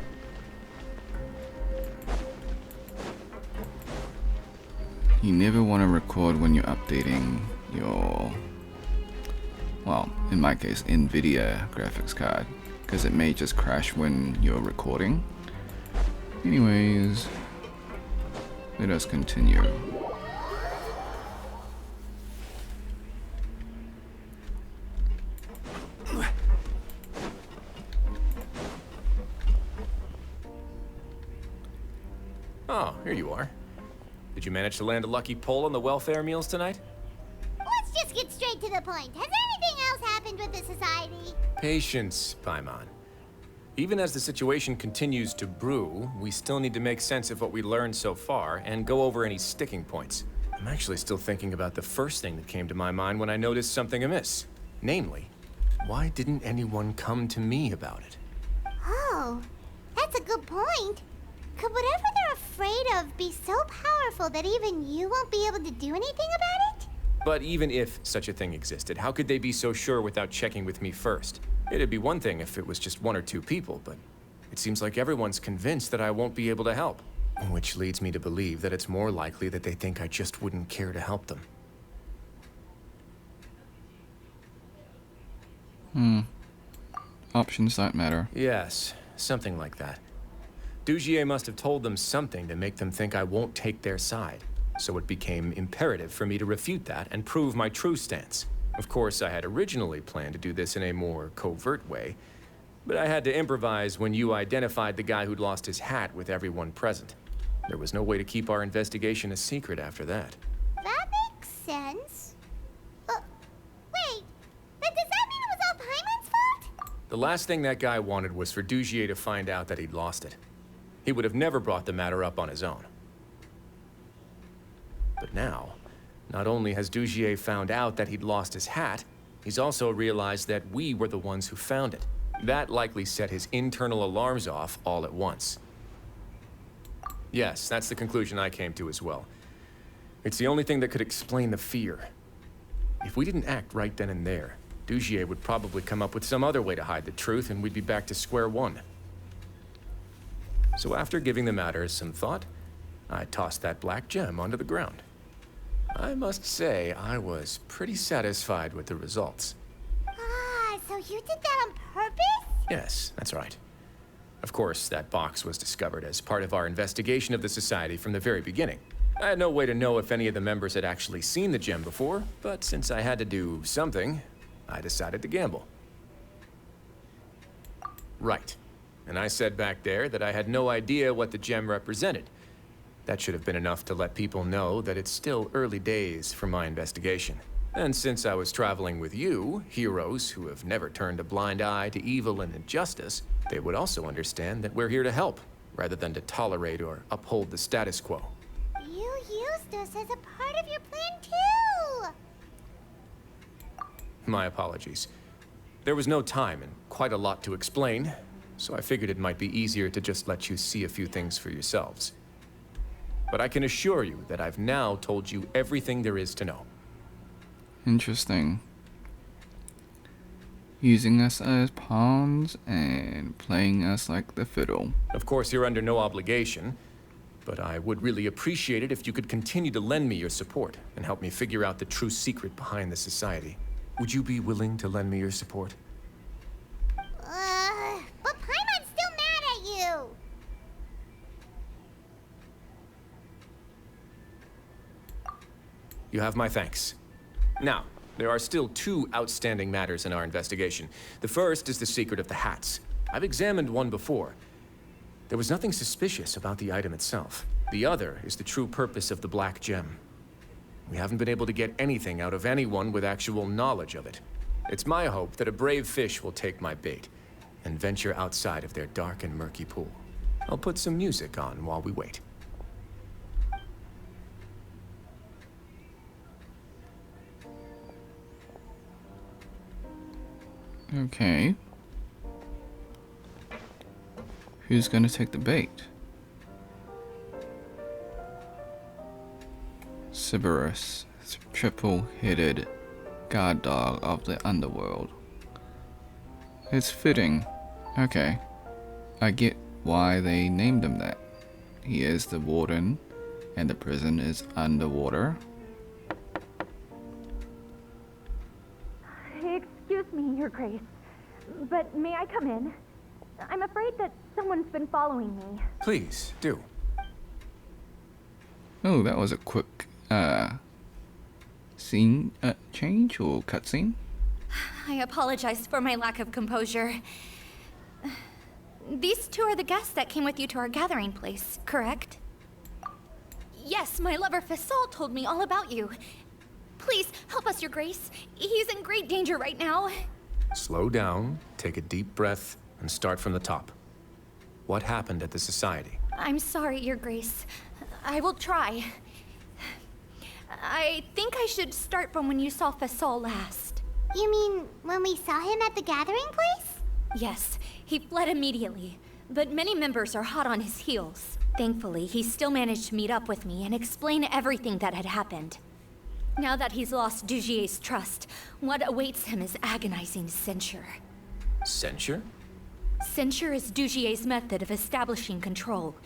You never want to record when you're updating your, well, in my case, NVIDIA graphics card, because it may just crash when you're recording. Anyways, let us continue. Oh, here you are. Did you manage to land a lucky pull on the welfare meals tonight? Let's just get straight to the point. Has anything else happened with the society? Patience, Paimon. Even as the situation continues to brew, we still need to make sense of what we learned so far and go over any sticking points. I'm actually still thinking about the first thing that came to my mind when I noticed something amiss. Namely, why didn't anyone come to me about it? Oh, that's a good point. Could whatever they're afraid of be so powerful that even you won't be able to do anything about it? But even if such a thing existed, how could they be so sure without checking with me first? It'd be one thing if it was just one or two people, but it seems like everyone's convinced that I won't be able to help. Which leads me to believe that it's more likely that they think I just wouldn't care to help them. Options don't matter. Yes, something like that. Dugier must have told them something to make them think I won't take their side. So it became imperative for me to refute that and prove my true stance. Of course, I had originally planned to do this in a more covert way, but I had to improvise when you identified the guy who'd lost his hat with everyone present. There was no way to keep our investigation a secret after that. That makes sense. Wait, but does that mean it was all Paimon's fault? The last thing that guy wanted was for Dugier to find out that he'd lost it. He would have never brought the matter up on his own. But now, not only has Dugier found out that he'd lost his hat, he's also realized that we were the ones who found it. That likely set his internal alarms off all at once. Yes, that's the conclusion I came to as well. It's the only thing that could explain the fear. If we didn't act right then and there, Dugier would probably come up with some other way to hide the truth, and we'd be back to square one. So after giving the matter some thought, I tossed that black gem onto the ground. I must say, I was pretty satisfied with the results. Ah, so you did that on purpose? Yes, that's right. Of course, that box was discovered as part of our investigation of the Society from the very beginning. I had no way to know if any of the members had actually seen the gem before, but since I had to do something, I decided to gamble. Right. And I said back there that I had no idea what the gem represented. That should have been enough to let people know that it's still early days for my investigation. And since I was traveling with you, heroes who have never turned a blind eye to evil and injustice, they would also understand that we're here to help, rather than to tolerate or uphold the status quo. You used us as a part of your plan too! My apologies. There was no time and quite a lot to explain, so I figured it might be easier to just let you see a few things for yourselves. But I can assure you that I've now told you everything there is to know. Interesting. Using us as pawns and playing us like the fiddle. Of course, you're under no obligation, but I would really appreciate it if you could continue to lend me your support and help me figure out the true secret behind the Society. Would you be willing to lend me your support? But Paimon's still mad at you! You have my thanks. Now, there are still two outstanding matters in our investigation. The first is the secret of the hats. I've examined one before. There was nothing suspicious about the item itself. The other is the true purpose of the black gem. We haven't been able to get anything out of anyone with actual knowledge of it. It's my hope that a brave fish will take my bait and venture outside of their dark and murky pool. I'll put some music on while we wait. Okay. Who's gonna take the bait? Cerberus, triple-headed guard dog of the underworld. It's fitting. Okay. I get why they named him that. He is the warden, and the prison is underwater. Excuse me, Your Grace, but may I come in? I'm afraid that someone's been following me. Please, do. Oh, that was a quick, scene change or cutscene. I apologize for my lack of composure. These two are the guests that came with you to our gathering place, correct? Yes, my lover Fasol told me all about you. Please, help us, Your Grace. He's in great danger right now. Slow down, take a deep breath, and start from the top. What happened at the Society? I'm sorry, Your Grace. I will try. I think I should start from when you saw Fasol last. You mean when we saw him at the gathering place? Yes, he fled immediately, but many members are hot on his heels. Thankfully, he still managed to meet up with me and explain everything that had happened. Now that he's lost Dugier's trust, what awaits him is agonizing censure. Censure? Censure is Dugier's method of establishing control,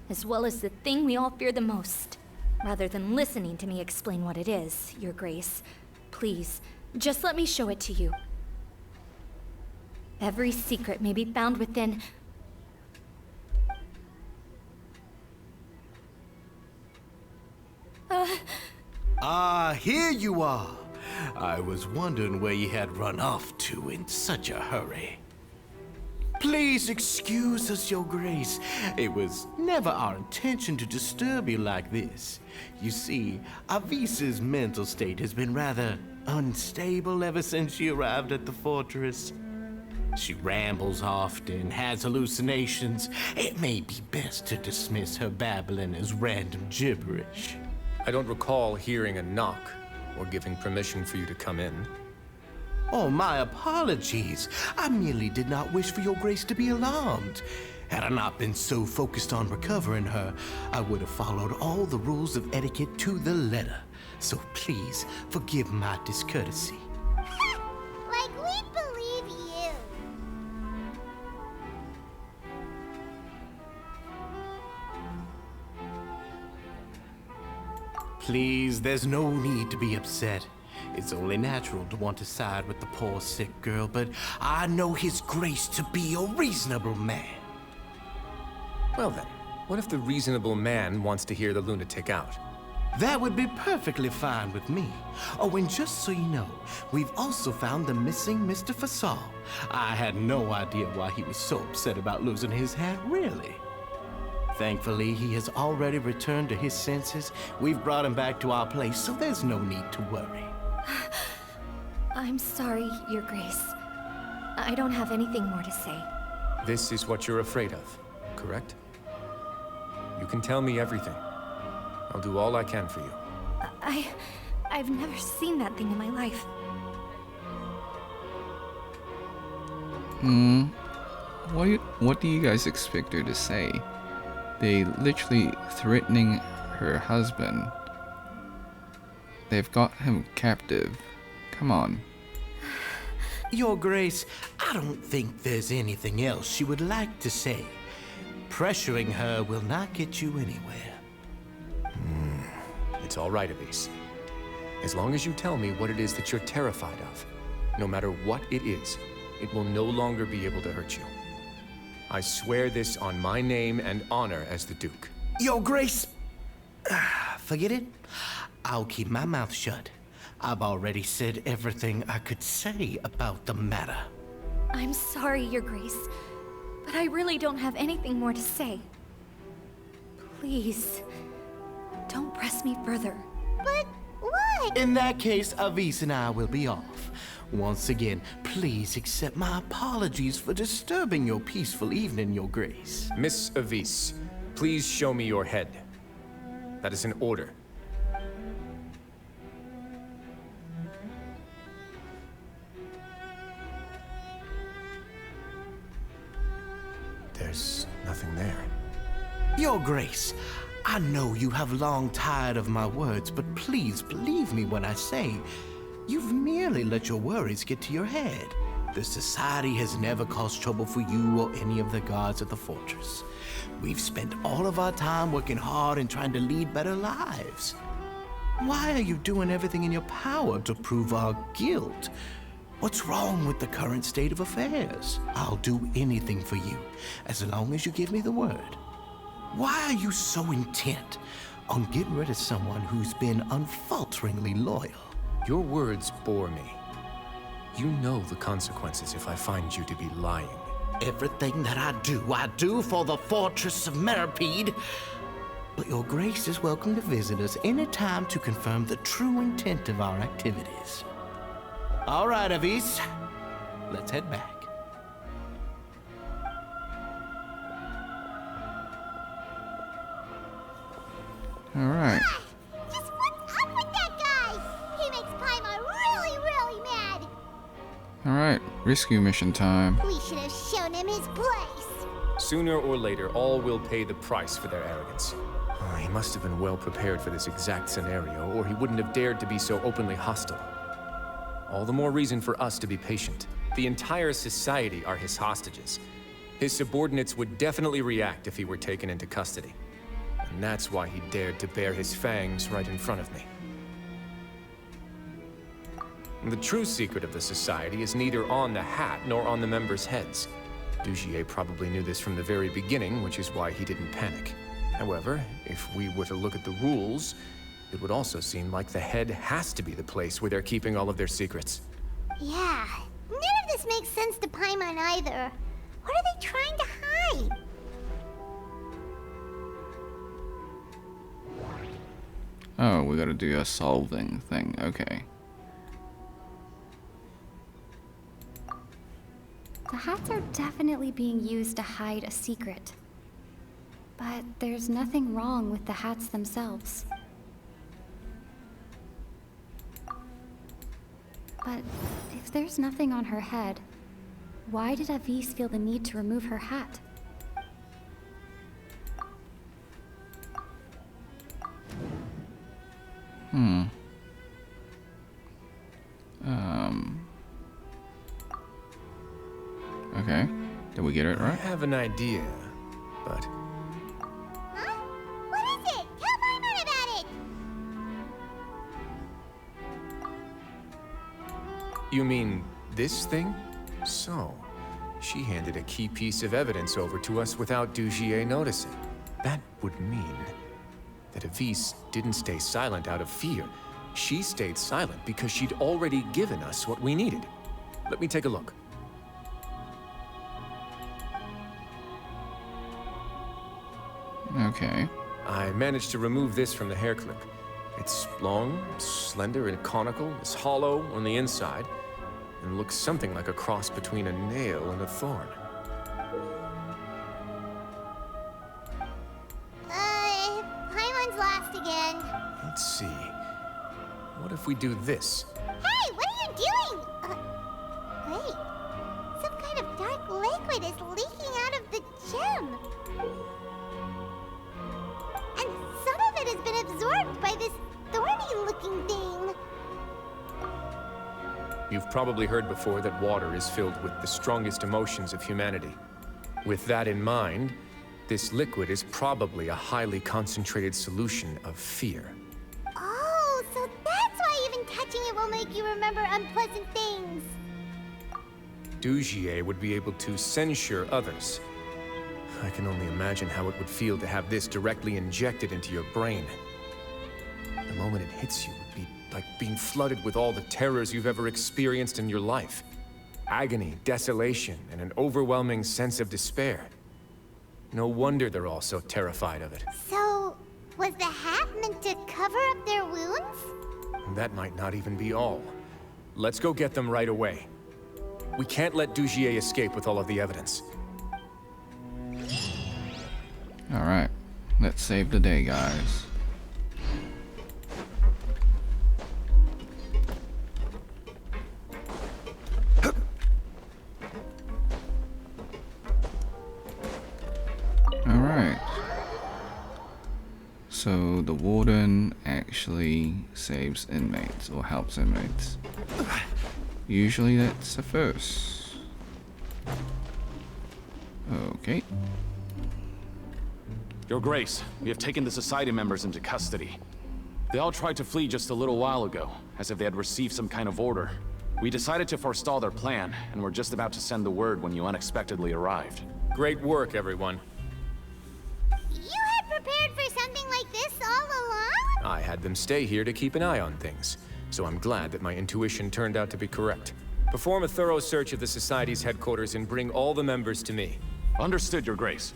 as well as the thing we all fear the most. Rather than listening to me explain what it is, Your Grace, please, just let me show it to you. Every secret may be found within... Here you are. I was wondering where you had run off to in such a hurry. Please excuse us, Your Grace. It was never our intention to disturb you like this. You see, Avisa's mental state has been rather unstable ever since she arrived at the fortress. She rambles often, has hallucinations. It may be best to dismiss her babbling as random gibberish. I don't recall hearing a knock or giving permission for you to come in. Oh, my apologies. I merely did not wish for Your Grace to be alarmed. Had I not been so focused on recovering her, I would have followed all the rules of etiquette to the letter. So please, forgive my discourtesy. Like we believe you. Please, there's no need to be upset. It's only natural to want to side with the poor sick girl, but I know His Grace to be a reasonable man. Well then, what if the reasonable man wants to hear the lunatic out? That would be perfectly fine with me. Oh, and just so you know, we've also found the missing Mr. Fasol. I had no idea why he was so upset about losing his hat, really. Thankfully, he has already returned to his senses. We've brought him back to our place, so there's no need to worry. I'm sorry, Your Grace. I don't have anything more to say. This is what you're afraid of, correct? You can tell me everything. I'll do all I can for you. I've never seen that thing in my life. What do you guys expect her to say? They literally threatening her husband. They've got him captive. Come on. Your Grace, I don't think there's anything else she would like to say. Pressuring her will not get you anywhere. It's all right, Elise. As long as you tell me what it is that you're terrified of, no matter what it is, it will no longer be able to hurt you. I swear this on my name and honor as the Duke. Your Grace, forget it. I'll keep my mouth shut. I've already said everything I could say about the matter. I'm sorry, Your Grace, but I really don't have anything more to say. Please, don't press me further. But what? good. In that case, Avis and I will be off. Once again, please accept my apologies for disturbing your peaceful evening, Your Grace. Miss Avis, please show me your head. That is an order. There's nothing there. Your Grace, I know you have long tired of my words, but please believe me when I say you've merely let your worries get to your head. The Society has never caused trouble for you or any of the guards at the fortress. We've spent all of our time working hard and trying to lead better lives. Why are you doing everything in your power to prove our guilt? What's wrong with the current state of affairs? I'll do anything for you, as long as you give me the word. Why are you so intent on getting rid of someone who's been unfalteringly loyal? Your words bore me. You know the consequences if I find you to be lying. Everything that I do for the Fortress of Meripede. But Your Grace is welcome to visit us anytime to confirm the true intent of our activities. All right, Avis. Let's head back. All right. Just what's up with that guy? He makes Paimon really, really mad. All right. Rescue mission time. We should have shown him his place. Sooner or later, all will pay the price for their arrogance. Oh, he must have been well prepared for this exact scenario, or he wouldn't have dared to be so openly hostile. All the more reason for us to be patient. The entire society are his hostages. His subordinates would definitely react if he were taken into custody. And that's why he dared to bare his fangs right in front of me. The true secret of the society is neither on the hat nor on the members' heads. Dugier probably knew this from the very beginning, which is why he didn't panic. However, if we were to look at the rules, it would also seem like the head has to be the place where they're keeping all of their secrets. Yeah, none of this makes sense to Paimon either. What are they trying to hide? Oh, we gotta do a solving thing. Okay. The hats are definitely being used to hide a secret. But there's nothing wrong with the hats themselves. But if there's nothing on her head, why did Avis feel the need to remove her hat? Okay. Did we get it I right? have an idea, but Huh? What is it? Tell Paimon about it! you mean this thing? So, she handed a key piece of evidence over to us without Dugier noticing. That would mean that Avis didn't stay silent out of fear. She stayed silent because she'd already given us what we needed. Let me take a look. Okay. I managed to remove this from the hair clip. It's long, slender, and conical, is hollow on the inside, and looks something like a cross between a nail and a thorn. Paimon's lost again. Let's see. What if we do this? Hey, what are you doing? Wait. Some kind of dark liquid is leaking out of the gem. And some of it has been absorbed by this thorny-looking thing. You've probably heard before that water is filled with the strongest emotions of humanity. With that in mind, this liquid is probably a highly concentrated solution of fear. Oh, so that's why even touching it will make you remember unpleasant things. Dugier would be able to censure others. I can only imagine how it would feel to have this directly injected into your brain. The moment it hits you would be like being flooded with all the terrors you've ever experienced in your life. Agony, desolation, and an overwhelming sense of despair. No wonder they're all so terrified of it. So, was the hat meant to cover up their wounds? That might not even be all. Let's go get them right away. We can't let Dugier escape with all of the evidence. Alright, let's save the day, guys. Alright. So the warden actually saves inmates or helps inmates. Usually that's a first. Okay. Your Grace, we have taken the Society members into custody. They all tried to flee just a little while ago, as if they had received some kind of order. We decided to forestall their plan, and were just about to send the word when you unexpectedly arrived. Great work, everyone. You had prepared for something like this all along? I had them stay here to keep an eye on things, so I'm glad that my intuition turned out to be correct. Perform a thorough search of the Society's headquarters and bring all the members to me. Understood, Your Grace.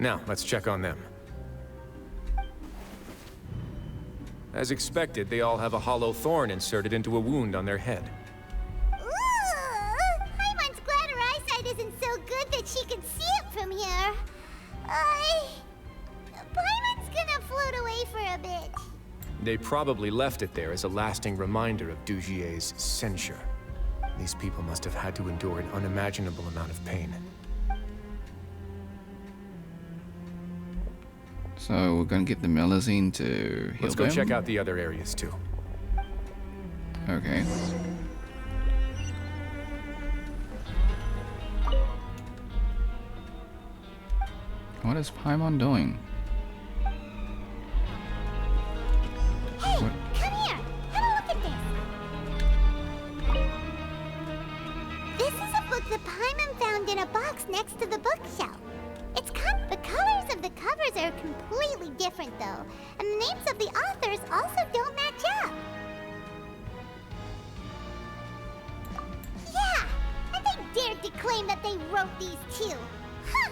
Now, let's check on them. As expected, they all have a hollow thorn inserted into a wound on their head. Ooh, Paimon's glad her eyesight isn't so good that she can see it from here. Paimon's gonna float away for a bit. They probably left it there as a lasting reminder of Dugier's censure. These people must have had to endure an unimaginable amount of pain. So we're gonna get the Melusine to heal Let's go them? check out the other areas too. Okay. What is Paimon doing? Hey, What? come here. Have a look at this. This is a book that Paimon found in a box next to the bookshelf. The colors of the covers are completely different, though, and the names of the authors also don't match up. Yeah, and they dared to claim that they wrote these too. Huh.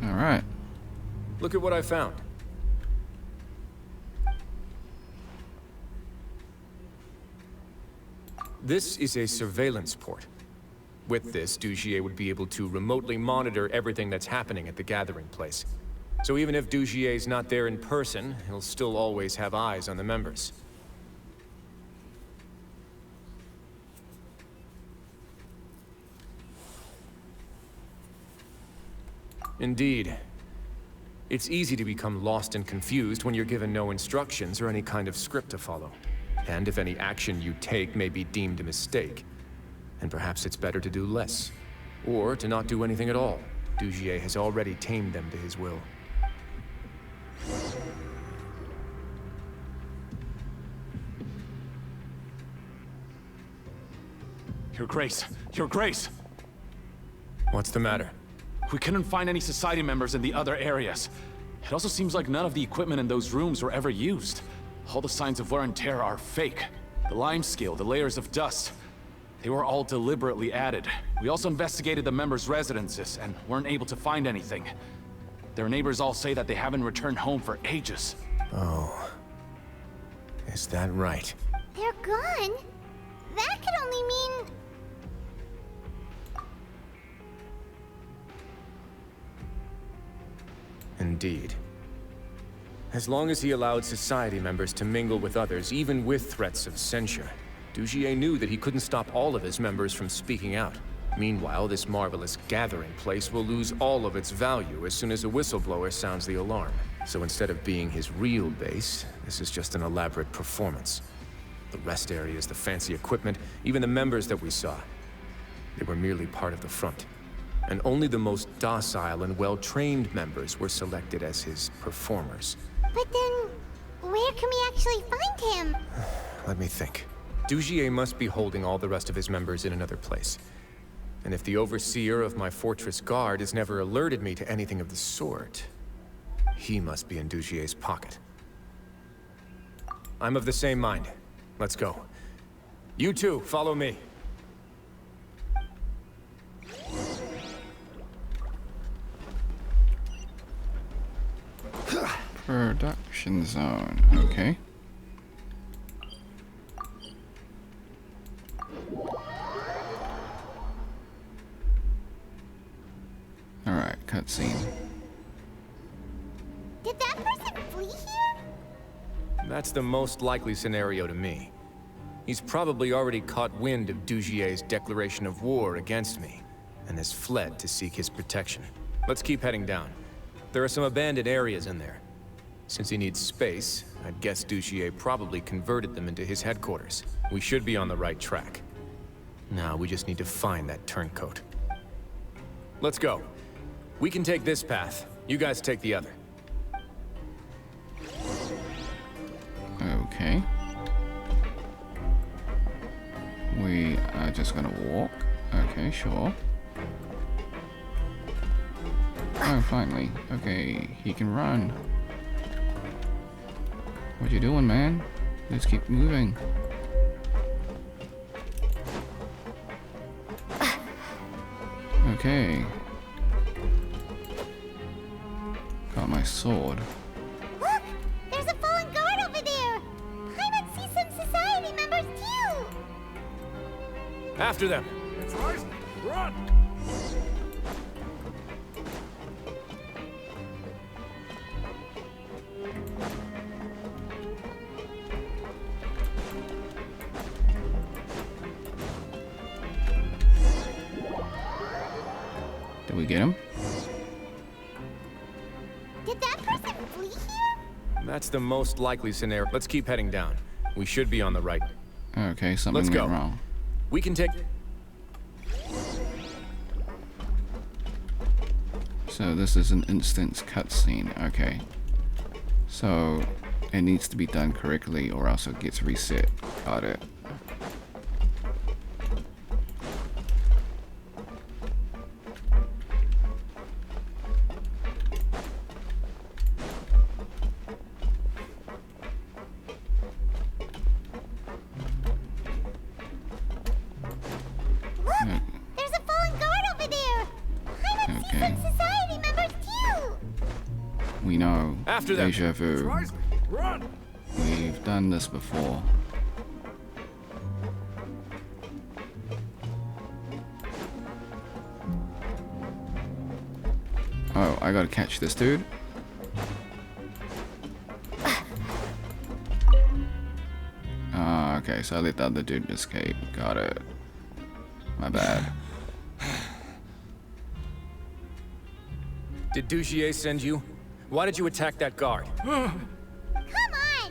All right. Look at what I found. This is a surveillance port. With this, Dugier would be able to remotely monitor everything that's happening at the gathering place. So even if Dugier's not there in person, he'll still always have eyes on the members. Indeed. It's easy to become lost and confused when you're given no instructions or any kind of script to follow. And if any action you take may be deemed a mistake, and perhaps it's better to do less, or to not do anything at all. Dugier has already tamed them to his will. Your Grace! Your Grace! What's the matter? We couldn't find any Society members in the other areas. It also seems like none of the equipment in those rooms were ever used. All the signs of wear and tear are fake. The lime scale, the layers of dust, they were all deliberately added. We also investigated the members' residences and weren't able to find anything. Their neighbors all say that they haven't returned home for ages. Oh. Is that right? They're gone? That could only mean... Indeed. As long as he allowed Society members to mingle with others, even with threats of censure, Dugier knew that he couldn't stop all of his members from speaking out. Meanwhile, this marvelous gathering place will lose all of its value as soon as a whistleblower sounds the alarm. So instead of being his real base, this is just an elaborate performance. The rest areas, the fancy equipment, even the members that we saw, they were merely part of the front. And only the most docile and well-trained members were selected as his performers. But then, where can we actually find him? Let me think. Dugier must be holding all the rest of his members in another place. And if the overseer of my fortress guard has never alerted me to anything of the sort, he must be in Dugier's pocket. I'm of the same mind. Let's go. You two, follow me. Production zone, okay. Alright, cutscene. Did that person flee here? That's the most likely scenario to me. He's probably already caught wind of Dugier's declaration of war against me, and has fled to seek his protection. Let's keep heading down. There are some abandoned areas in there. Since he needs space, I'd guess Dugier probably converted them into his headquarters. We should be on the right track. Now we just need to find that turncoat. Let's go. We can take this path. You guys take the other. Okay. We are just gonna walk. Okay, sure. Oh, finally. Okay, he can run. What you doing, man? Let's keep moving. Okay. Got my sword. Look! There's a fallen guard over there! Paimon sees some society members too! After them! It's Pryce! Run! Did we get him? Did that person flee here? That's the most likely scenario. Let's keep heading down. We should be on the right. Okay, something Let's go. went wrong. We can take... So this is an instance cutscene. Okay. So it needs to be done correctly or else it gets reset. Got it. Look! There's a fallen guard over there! Paimon sees some society members too! We know. After them. Deja vu. Pryce! Run! We've done this before. Oh, I gotta catch this dude. Okay, so I let the other dude escape. Got it. My bad. Did Dugier send you? Why did you attack that guard? Come on!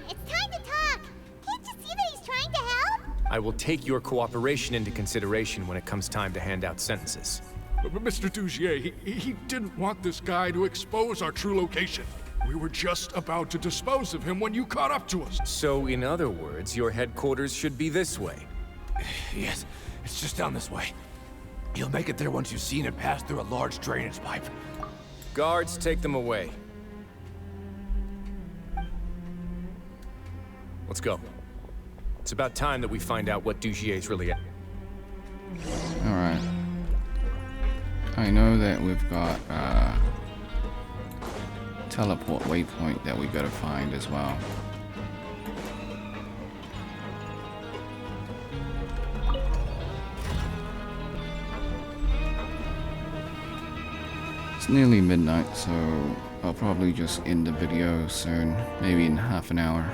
It's time to talk! Can't you see that he's trying to help? I will take your cooperation into consideration when it comes time to hand out sentences. But Mr. Dugier, he didn't want this guy to expose our true location. We were just about to dispose of him when you caught up to us. So, in other words, your headquarters should be this way. Yes, it's just down this way. You'll make it there once you've seen it pass through a large drainage pipe. Guards, take them away. Let's go. It's about time that we find out what Dugier's really at. Alright. I know that we've got teleport waypoint that we gotta find as well. It's nearly midnight, so I'll probably just end the video soon, maybe in half an hour.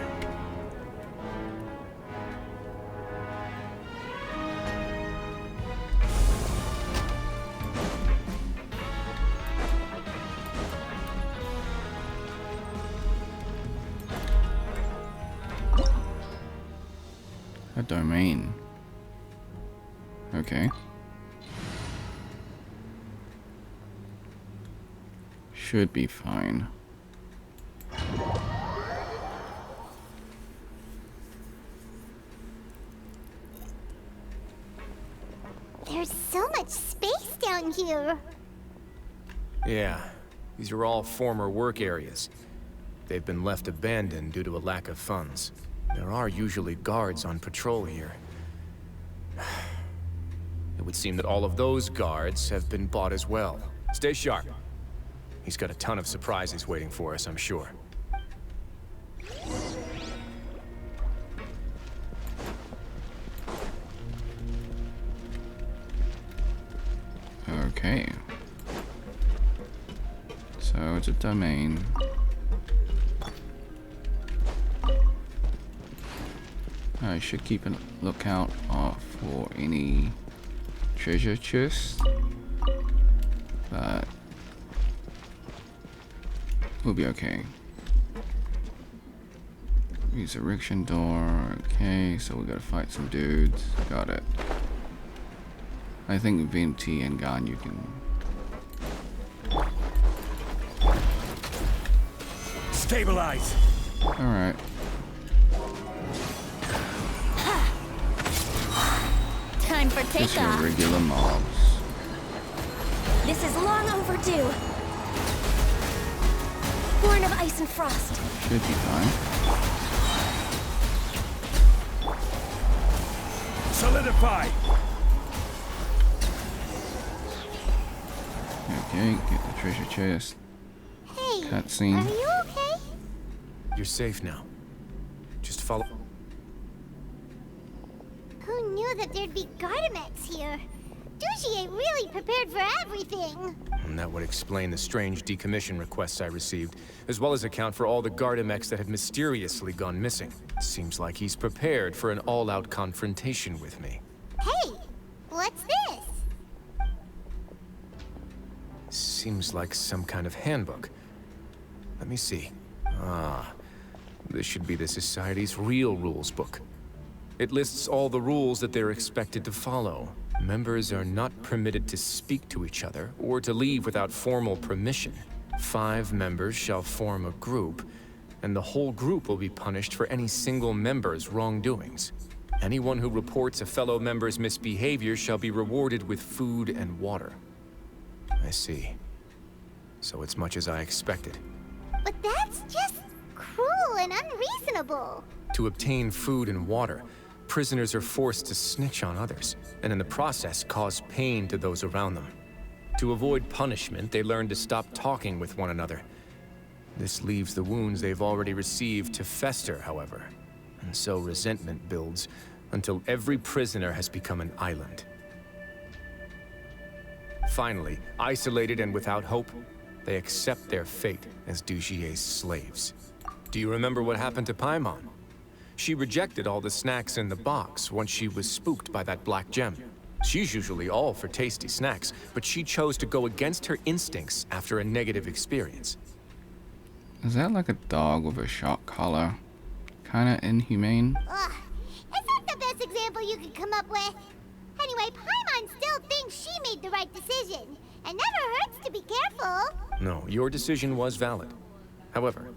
A domain. Okay. Should be fine. There's so much space down here! Yeah, these are all former work areas. They've been left abandoned due to a lack of funds. There are usually guards on patrol here. would seem that all of those guards have been bought as well. Stay sharp. He's got a ton of surprises waiting for us, I'm sure. Okay. So it's a domain. I should keep a lookout for any treasure chests, but we'll be okay. Resurrection door. Okay, so we gotta fight some dudes. Got it. I think with VMT and gun you can. Stabilize. All right. Time for Just your takeoff. regular mobs. This is long overdue. Born of ice and frost. Should be fine. Solidify. Okay, get the treasure chest. Hey, Cutscene. are you okay? You're safe now. Just follow. Who knew that there'd be Gardamex here? Dujier really prepared for everything. And that would explain the strange decommission requests I received, as well as account for all the Gardamex that have mysteriously gone missing. Seems like he's prepared for an all-out confrontation with me. Hey, what's this? Seems like some kind of handbook. Let me see. Ah, this should be the Society's real rules book. It lists all the rules that they're expected to follow. Members are not permitted to speak to each other or to leave without formal permission. 5 members shall form a group, and the whole group will be punished for any single member's wrongdoings. Anyone who reports a fellow member's misbehavior shall be rewarded with food and water. I see. So it's much as I expected. But that's just cruel and unreasonable. To obtain food and water, prisoners are forced to snitch on others, and in the process cause pain to those around them. To avoid punishment, they learn to stop talking with one another. This leaves the wounds they've already received to fester, however, and so resentment builds until every prisoner has become an island. Finally, isolated and without hope, they accept their fate as Dujier's slaves. Do you remember what happened to Paimon? She rejected all the snacks in the box once she was spooked by that black gem. She's usually all for tasty snacks, but she chose to go against her instincts after a negative experience. Is that like a dog with a shock collar? Kinda inhumane. Ugh, is that the best example you could come up with? Anyway, Paimon still thinks she made the right decision. It never hurts to be careful. No, your decision was valid. However,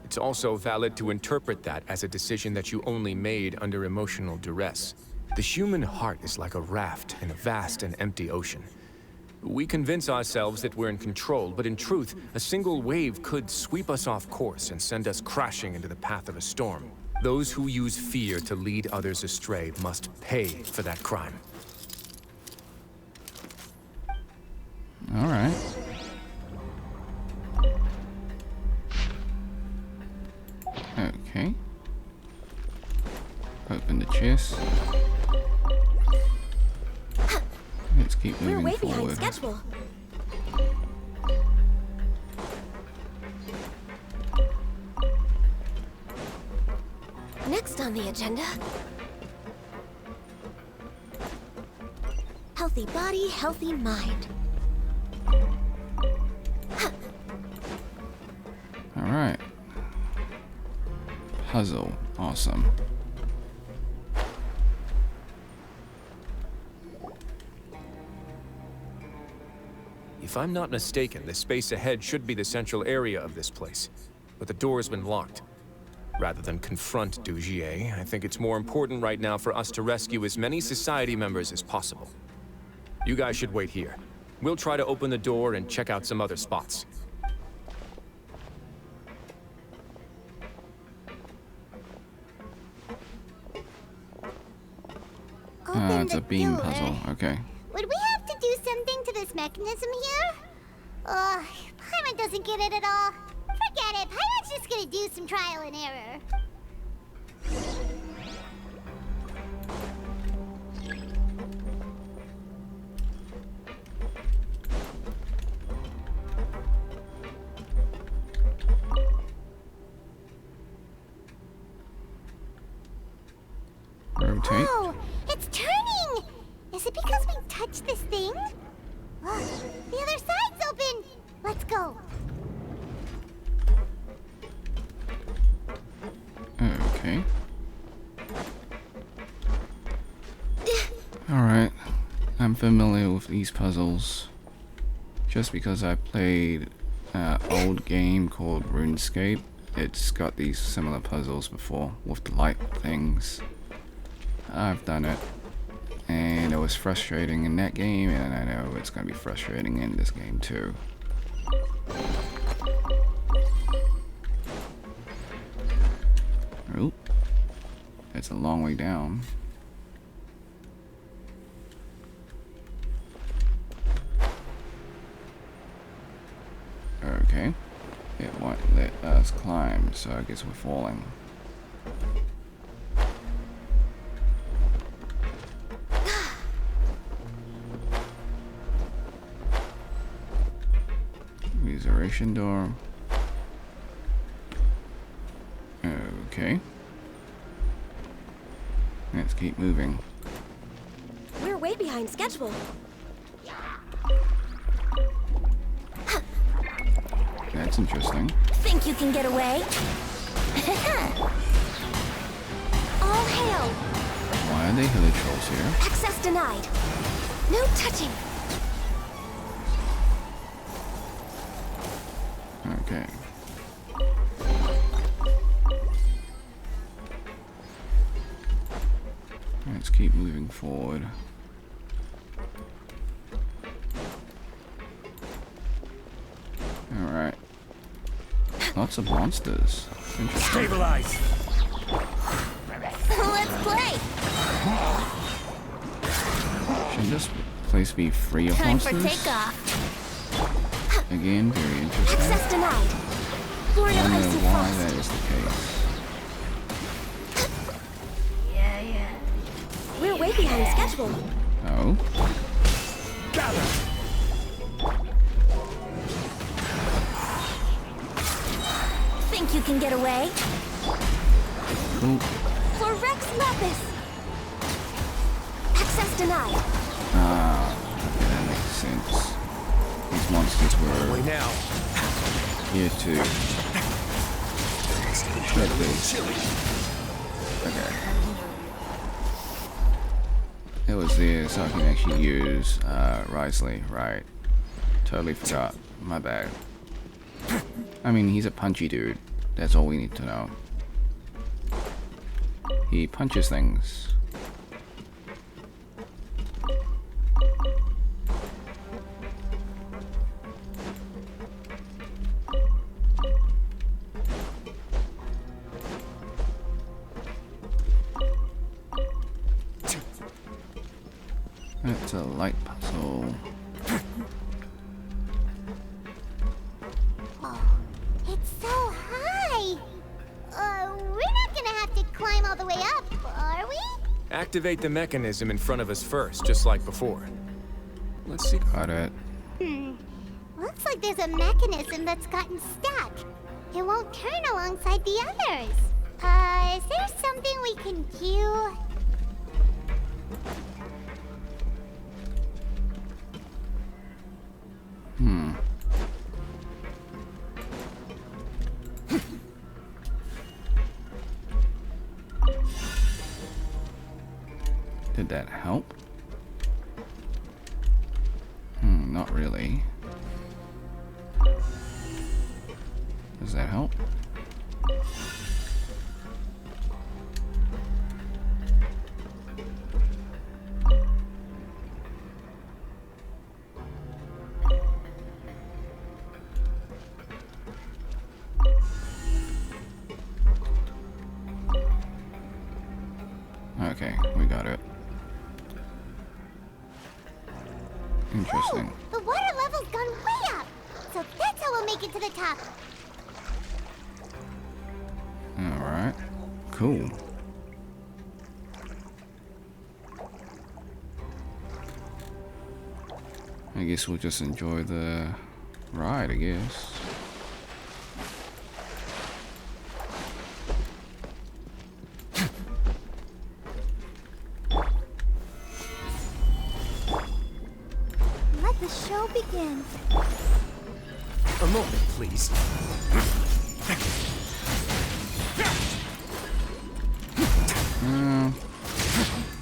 it's also valid to interpret that as a decision that you only made under emotional duress. The human heart is like a raft in a vast and empty ocean. We convince ourselves that we're in control, but in truth, a single wave could sweep us off course and send us crashing into the path of a storm. Those who use fear to lead others astray must pay for that crime. All right. Okay. Open the chest. Let's keep We're moving way forward. behind schedule. Next on the agenda. Healthy body, healthy mind. All right. Puzzle. Awesome. If I'm not mistaken, the space ahead should be the central area of this place, but the door's been locked. Rather than confront Dujier, I think it's more important right now for us to rescue as many Society members as possible. You guys should wait here. We'll try to open the door and check out some other spots. It's a beam puzzle. Okay. Would something to this mechanism here? Ugh, Paimon doesn't get it at all. Forget it, Paimon's just gonna do some trial and error. Rotate. Oh, it's turning! Is it because we touched this thing? Look, the other side's open! Let's go. Okay. Alright. I'm familiar with these puzzles. Just because I played an old game called RuneScape, it's got these similar puzzles before with the light things. I've done it. And it was frustrating in that game, and I know it's going to be frustrating in this game too. Oh, it's a long way down. Okay, it won't let us climb, so I guess we're falling. Resurrection door. Okay. Let's keep moving. We're way behind schedule. That's interesting. Think you can get away? All hail! Why are they hilly trolls here? Access denied. No touching. Okay. Let's keep moving forward. Alright. Lots of monsters. Interesting. Stabilize! Let's play! Should this place be free of Time monsters? for takeoff. Again, very interesting. Access denied. I Lord of wonder Icy why Frost. that is the case. Yeah. We're way behind schedule. Oh? Gather! Think you can get away? Cool. For Rex Lapis. Access denied. Ah, okay, that makes sense. These monsters were Wait now. here too. Get this. Okay. It was there so I can actually use Wriothesley, right. Totally forgot. My bad. I mean, he's a punchy dude. That's all we need to know. He punches things. That's a light puzzle. Oh, it's so high! We're not gonna have to climb all the way up, are we? Activate the mechanism in front of us first, just like before. Let's see. Got it. Looks like there's a mechanism that's gotten stuck. It won't turn alongside the others. Is there something we can do? Did that help? Not really. Does that help? Okay, we got it. Interesting. The water level's gone way up. So that's how we'll make it to the top. Alright. Cool. I guess we'll just enjoy the ride, I guess. Let the show begin. A moment, please.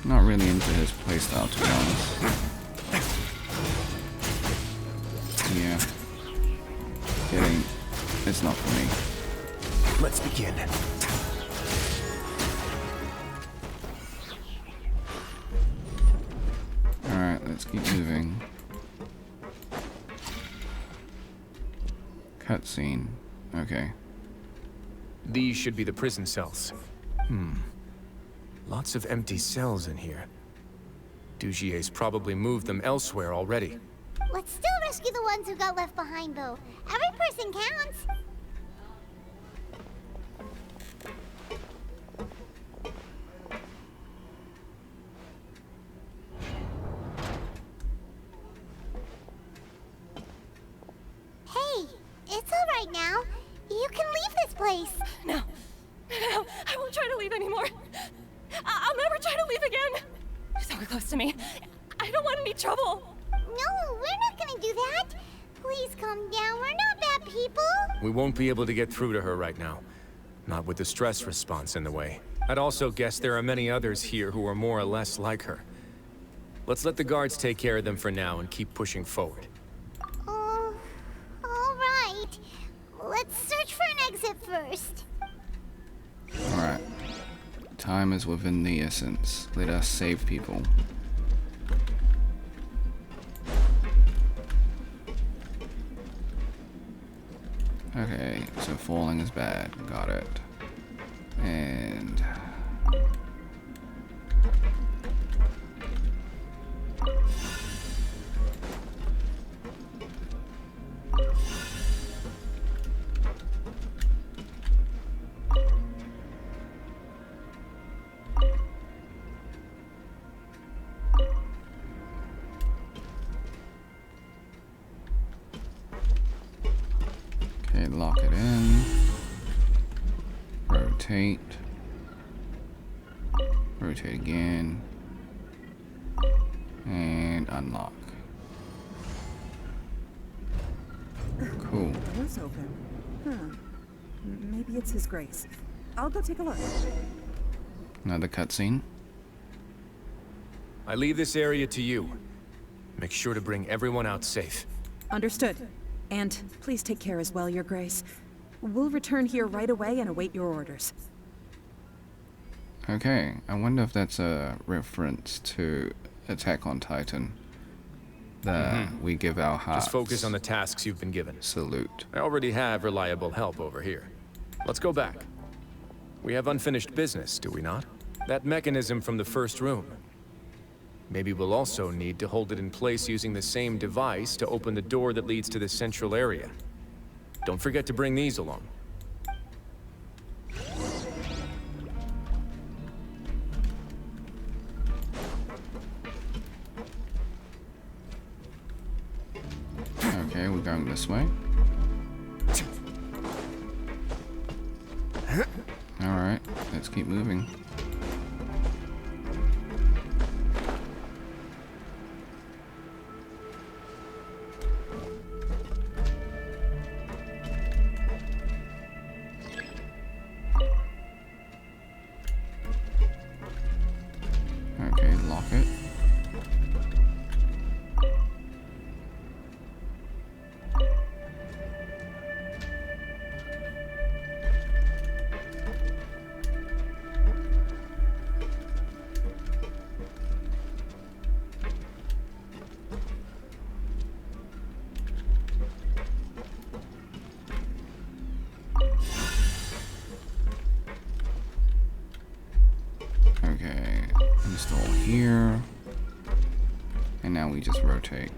Not really into his playstyle, to be honest. Yeah. It's not for me. Let's begin. Alright, let's keep moving. Cutscene. Okay. These should be the prison cells. Lots of empty cells in here. Dugier's probably moved them elsewhere already. Let's still rescue the ones who got left behind, though. Every person counts. Hey, it's all right now. You can leave this place. No, I won't try to leave anymore. I'll never try to leave again. So close to me. I don't want any trouble. No, we're not gonna do that. Please calm down. We're not bad people. We won't be able to get through to her right now. Not with the stress response in the way. I'd also guess there are many others here who are more or less like her. Let's let the guards take care of them for now and keep pushing forward. All right. Let's search for an exit first. Alright. Time is within the essence. Let us save people. Okay, so falling is bad. Got it. And... okay, lock it in. Rotate. Rotate again. And unlock. Cool. Door's open. Huh. Maybe it's His Grace. I'll go take a look. Another cutscene. I leave this area to you. Make sure to bring everyone out safe. Understood. And please take care as well, Your Grace. We'll return here right away and await your orders. Okay, I wonder if that's a reference to Attack on Titan. We give our hearts. Just focus on the tasks you've been given. Salute. I already have reliable help over here. Let's go back. We have unfinished business, do we not? That mechanism from the first room. Maybe we'll also need to hold it in place using the same device to open the door that leads to the central area. Don't forget to bring these along. Okay, we're going this way. Alright, let's keep moving. Okay, lock it. Okay, install here. And now we just rotate.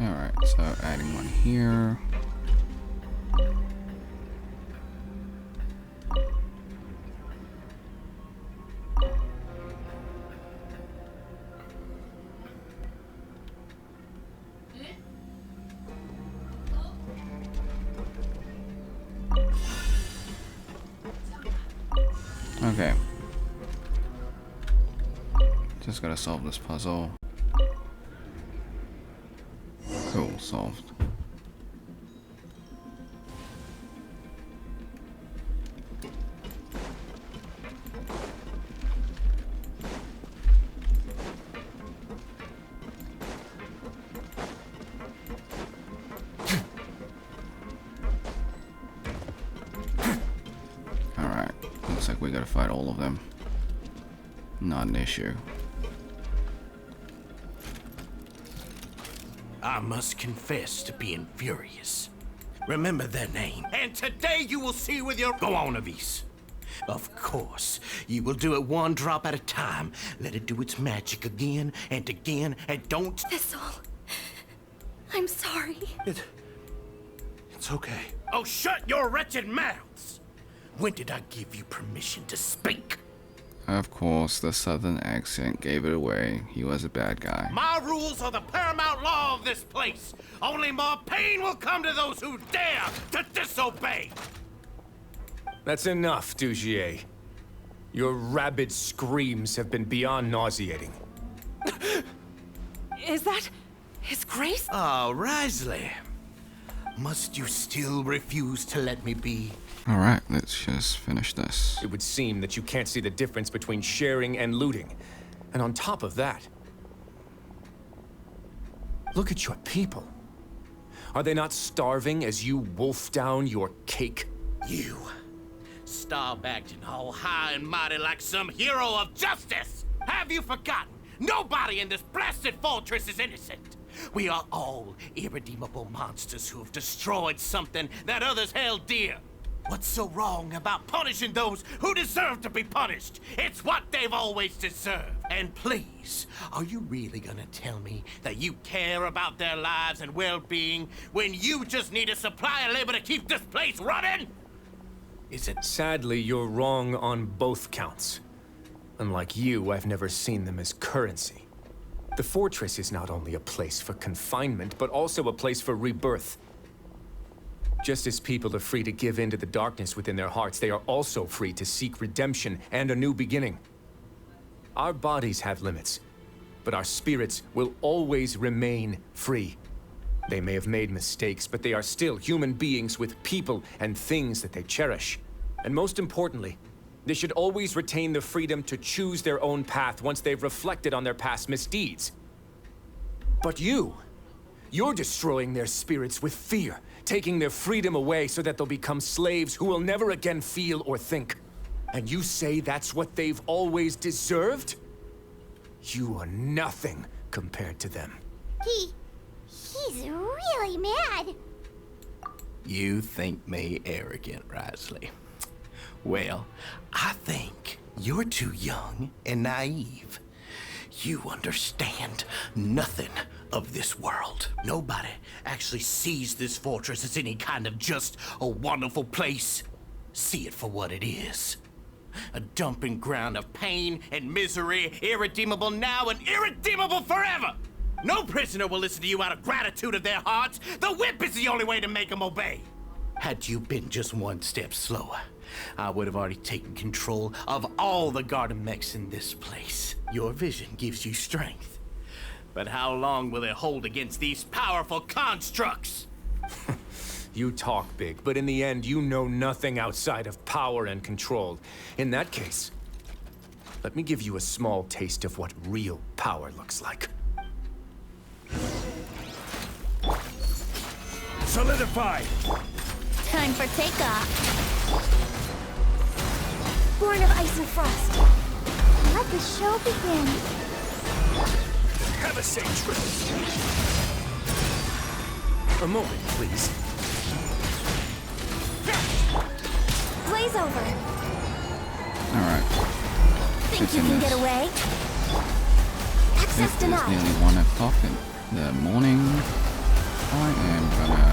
Alright, so adding one here. Okay. Just gotta solve this puzzle. Cool, solved. Alright, looks like we gotta fight all of them. Not an issue. I must confess to being furious. Remember their name, and today you will see with your— Go on, Avis. Of course, you will do it one drop at a time. Let it do its magic again, and don't— Thistle. I'm sorry. It's okay. Oh, shut your wretched mouths! When did I give you permission to speak? Of course, the southern accent gave it away. He was a bad guy. My rules are the paramount law of this place. Only more pain will come to those who dare to disobey. That's enough, Dugier. Your rabid screams have been beyond nauseating. Is that His Grace? Oh, Wriothesley. Must you still refuse to let me be? Alright, let's just finish this. It would seem that you can't see the difference between sharing and looting. And on top of that, look at your people. Are they not starving as you wolf down your cake? You, star-backed and all high and mighty like some hero of justice! Have you forgotten? Nobody in this blasted fortress is innocent. We are all irredeemable monsters who have destroyed something that others held dear. What's so wrong about punishing those who deserve to be punished? It's what they've always deserved. And please, are you really gonna tell me that you care about their lives and well-being when you just need a supply of labor to keep this place running? Is it— Sadly, you're wrong on both counts. Unlike you, I've never seen them as currency. The fortress is not only a place for confinement, but also a place for rebirth. Just as people are free to give in to the darkness within their hearts, they are also free to seek redemption and a new beginning. Our bodies have limits, but our spirits will always remain free. They may have made mistakes, but they are still human beings with people and things that they cherish. And most importantly, they should always retain the freedom to choose their own path once they've reflected on their past misdeeds. But you're destroying their spirits with fear, taking their freedom away so that they'll become slaves who will never again feel or think. And you say that's what they've always deserved? You are nothing compared to them. He's really mad. You think me arrogant, Wriothesley? Well, I think you're too young and naive. You understand nothing of this world. Nobody actually sees this fortress as any kind of just a wonderful place. See it for what it is. A dumping ground of pain and misery, irredeemable now and irredeemable forever. No prisoner will listen to you out of gratitude of their hearts. The whip is the only way to make them obey. Had you been just one step slower, I would have already taken control of all the garden mechs in this place. Your vision gives you strength. But how long will it hold against these powerful constructs? You talk big, but in the end, you know nothing outside of power and control. In that case, let me give you a small taste of what real power looks like. Solidify! Time for takeoff. Born of ice and frost. Let the show begin. Have a safe trip. A moment, please. Blaze over. Alright. Think you can get away? Access It is denied. nearly 1 o'clock in the morning. I am gonna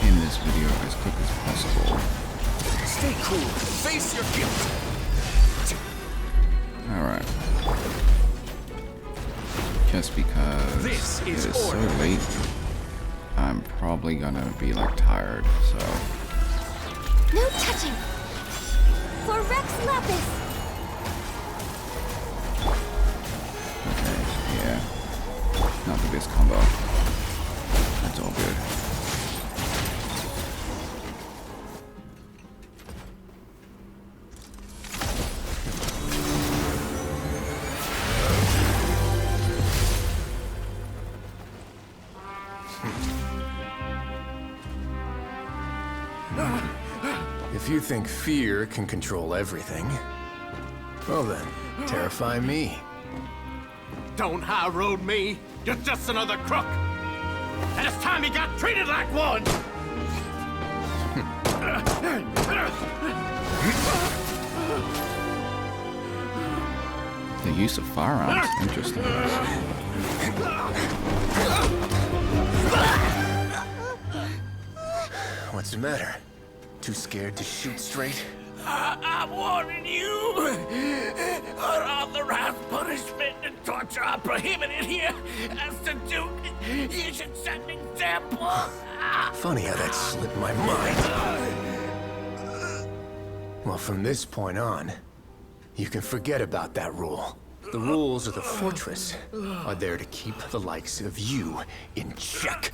end this video as quick as possible. Stay cool. Face your guilt. Alright. Just because This it is is so order. late, I'm probably gonna be like tired, so. No touching! For Rex Lapis! Okay, yeah. Not the best combo. That's all good. If you think fear can control everything, well then, terrify me. Don't high road me. You're just another crook. And it's time you got treated like one. The use of firearms, interesting. What's the matter? Too scared to shoot straight? I'm warning you. Unauthorized punishment and torture are prohibited here. As the Duke, you should set an example. Funny how that slipped my mind. Well, from this point on, you can forget about that rule. The rules of the fortress are there to keep the likes of you in check.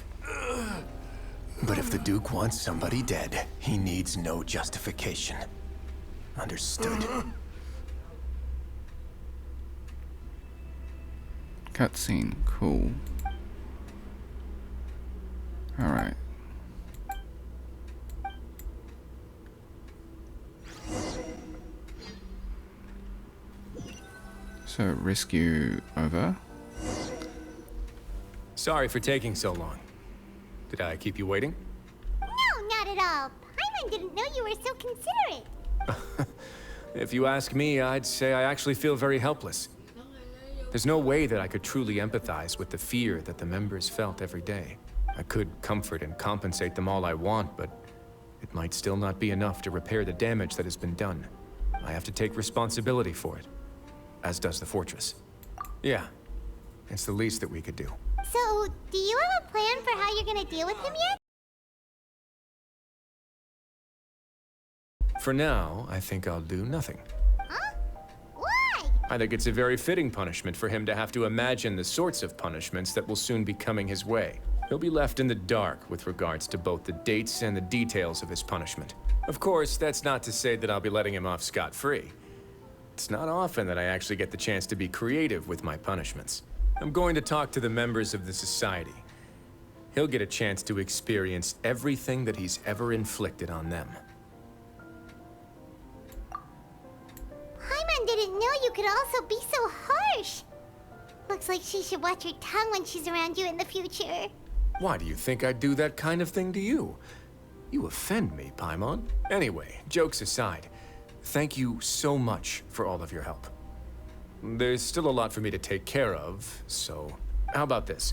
But if the Duke wants somebody dead, he needs no justification. Understood? Cutscene, cool. Alright. So, rescue over. Sorry for taking so long. Did I keep you waiting? No, not at all. Paimon didn't know you were so considerate. If you ask me, I'd say I actually feel very helpless. There's no way that I could truly empathize with the fear that the members felt every day. I could comfort and compensate them all I want, but it might still not be enough to repair the damage that has been done. I have to take responsibility for it, as does the fortress. Yeah, it's the least that we could do. So, do you have a plan for how you're gonna deal with him yet? For now, I think I'll do nothing. Huh? Why? I think it's a very fitting punishment for him to have to imagine the sorts of punishments that will soon be coming his way. He'll be left in the dark with regards to both the dates and the details of his punishment. Of course, that's not to say that I'll be letting him off scot-free. It's not often that I actually get the chance to be creative with my punishments. I'm going to talk to the members of the society. He'll get a chance to experience everything that he's ever inflicted on them. Paimon didn't know you could also be so harsh. Looks like she should watch her tongue when she's around you in the future. Why do you think I'd do that kind of thing to you? You offend me, Paimon. Anyway, jokes aside, thank you so much for all of your help. There's still a lot for me to take care of, so how about this?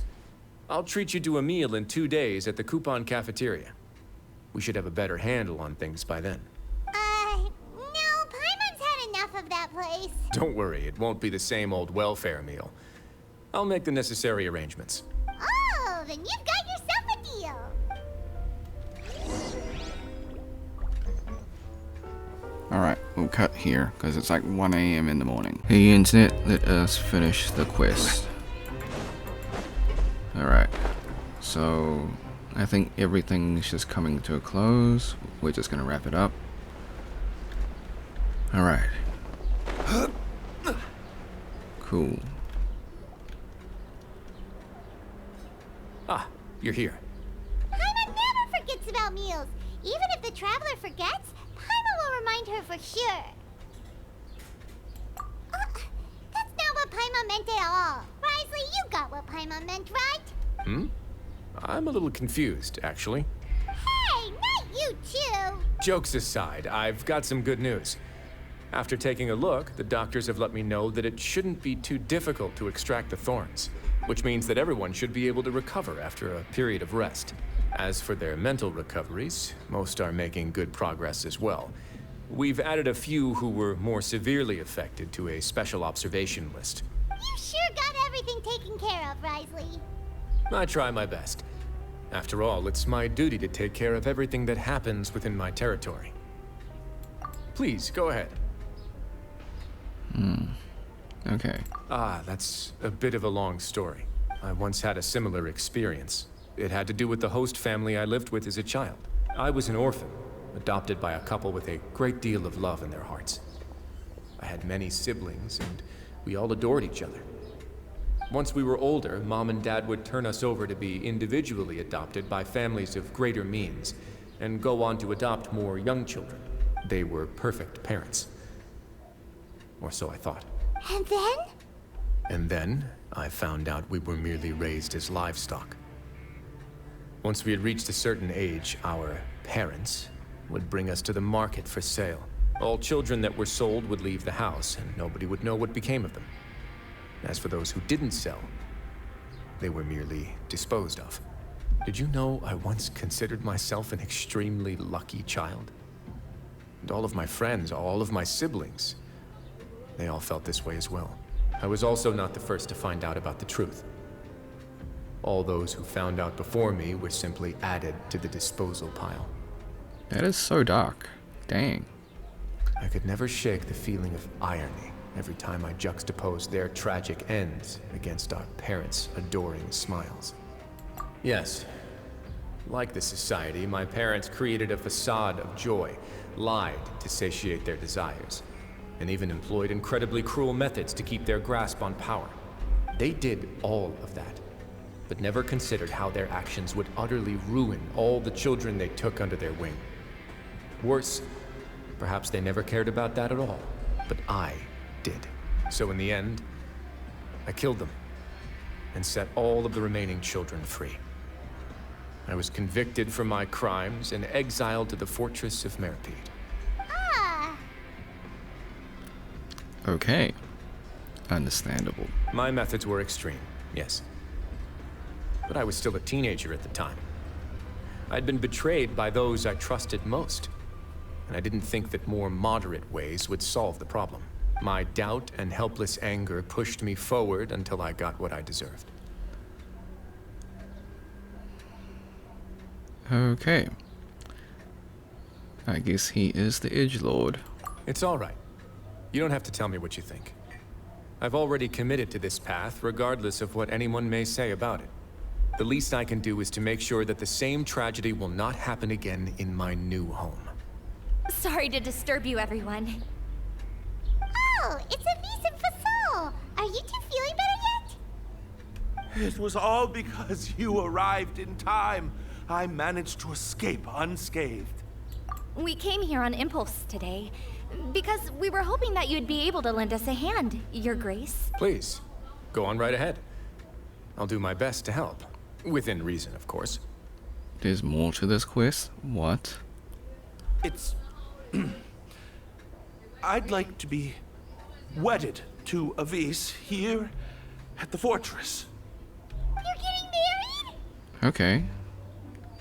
I'll treat you to a meal in 2 days at the Coupon Cafeteria. We should have a better handle on things by then. No, Paimon's had enough of that place. Don't worry, it won't be the same old welfare meal. I'll make the necessary arrangements. Oh, then you've got yourself a deal. Alright, we'll cut here, because it's like 1 AM in the morning. Hey internet, let us finish the quest. Alright, so I think everything's just coming to a close. We're just gonna wrap it up. Alright. Cool. Ah, you're here. Paimon never forgets about meals. Even if the traveler forgets, Paimon will remind her for sure. That's not what Paimon meant at all. Wriothesley, you got what Paimon meant, right? I'm a little confused, actually. Hey, not you too. Jokes aside, I've got some good news. After taking a look, the doctors have let me know that it shouldn't be too difficult to extract the thorns. which means that everyone should be able to recover after a period of rest. As for their mental recoveries, most are making good progress as well. We've added a few who were more severely affected to a special observation list. You sure got everything taken care of, Wriothesley. I try my best. After all, it's my duty to take care of everything that happens within my territory. Please, go ahead. Okay. That's a bit of a long story. I once had a similar experience. It had to do with the host family I lived with as a child. I was an orphan, adopted by a couple with a great deal of love in their hearts. I had many siblings, and we all adored each other. Once we were older, Mom and Dad would turn us over to be individually adopted by families of greater means, and go on to adopt more young children. They were perfect parents. Or so I thought. And then? And then, I found out we were merely raised as livestock. Once we had reached a certain age, our parents would bring us to the market for sale. All children that were sold would leave the house, and nobody would know what became of them. As for those who didn't sell, they were merely disposed of. Did you know I once considered myself an extremely lucky child? And all of my friends, all of my siblings, they all felt this way as well. I was also not the first to find out about the truth. All those who found out before me were simply added to the disposal pile. That is so dark. Dang. I could never shake the feeling of irony every time I juxtaposed their tragic ends against our parents' adoring smiles. Yes, like the society, my parents created a facade of joy, lied to satiate their desires, and even employed incredibly cruel methods to keep their grasp on power. They did all of that, but never considered how their actions would utterly ruin all the children they took under their wing. Worse, perhaps they never cared about that at all, but I did. So in the end, I killed them and set all of the remaining children free. I was convicted for my crimes and exiled to the fortress of Meripede. Okay. Understandable. My methods were extreme, yes. But I was still a teenager at the time. I'd been betrayed by those I trusted most, and I didn't think that more moderate ways would solve the problem. My doubt and helpless anger pushed me forward until I got what I deserved. Okay. I guess he is the edgelord. It's all right. You don't have to tell me what you think. I've already committed to this path, regardless of what anyone may say about it. The least I can do is to make sure that the same tragedy will not happen again in my new home. Sorry to disturb you, everyone. Oh, it's a vis and fasol. Are you two feeling better yet? It was all because you arrived in time. I managed to escape unscathed. We came here on impulse today, because we were hoping that you'd be able to lend us a hand, Your Grace. Please, go on right ahead. I'll do my best to help. Within reason, of course. There's more to this quest? What? It's... I'd like to be wedded to Avis here at the fortress. You're getting married? Okay.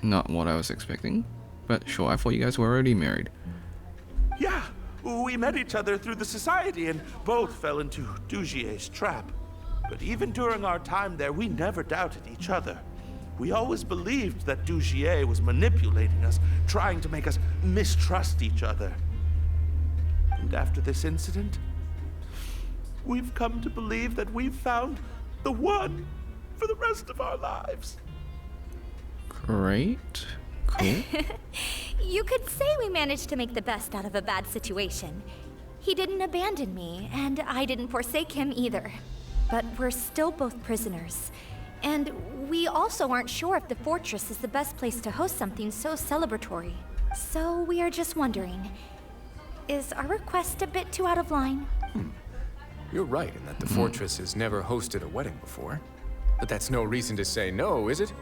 Not what I was expecting. But sure, I thought you guys were already married. Yeah, we met each other through the society and both fell into Dugier's trap. But even during our time there, we never doubted each other. We always believed that Dugier was manipulating us, trying to make us mistrust each other. And after this incident, we've come to believe that we've found the one for the rest of our lives. Great. Cool. You could say we managed to make the best out of a bad situation. He didn't abandon me, and I didn't forsake him either. But we're still both prisoners. And we also aren't sure if the fortress is the best place to host something so celebratory. So we are just wondering, is our request a bit too out of line? You're right in that the fortress has never hosted a wedding before. But that's no reason to say no, is it?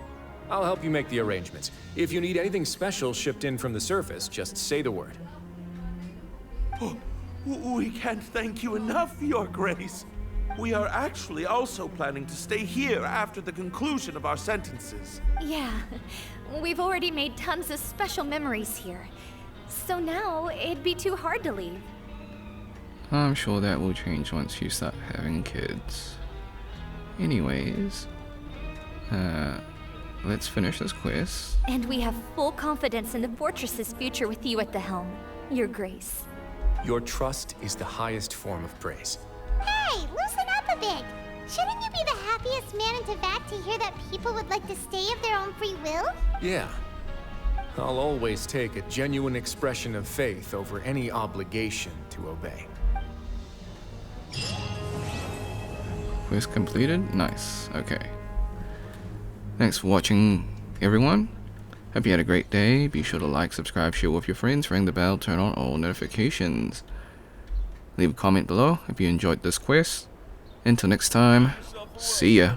I'll help you make the arrangements. If you need anything special shipped in from the surface, just say the word. Oh, we can't thank you enough, Your Grace. we are actually also planning to stay here after the conclusion of our sentences. Yeah, we've already made tons of special memories here. So now, it'd be too hard to leave. I'm sure that will change once you start having kids. Anyways, let's finish this quest. And we have full confidence in the fortress's future with you at the helm, Your Grace. Your trust is the highest form of praise. Hey, loosen up a bit. Shouldn't you be the happiest man in Teyvat to hear that people would like to stay of their own free will? Yeah. I'll always take a genuine expression of faith over any obligation to obey. Quest completed? Nice. Okay. Thanks for watching, everyone. Hope you had a great day. Be sure to like, subscribe, share with your friends, ring the bell, turn on all notifications. Leave a comment below if you enjoyed this quest. Until next time, see ya.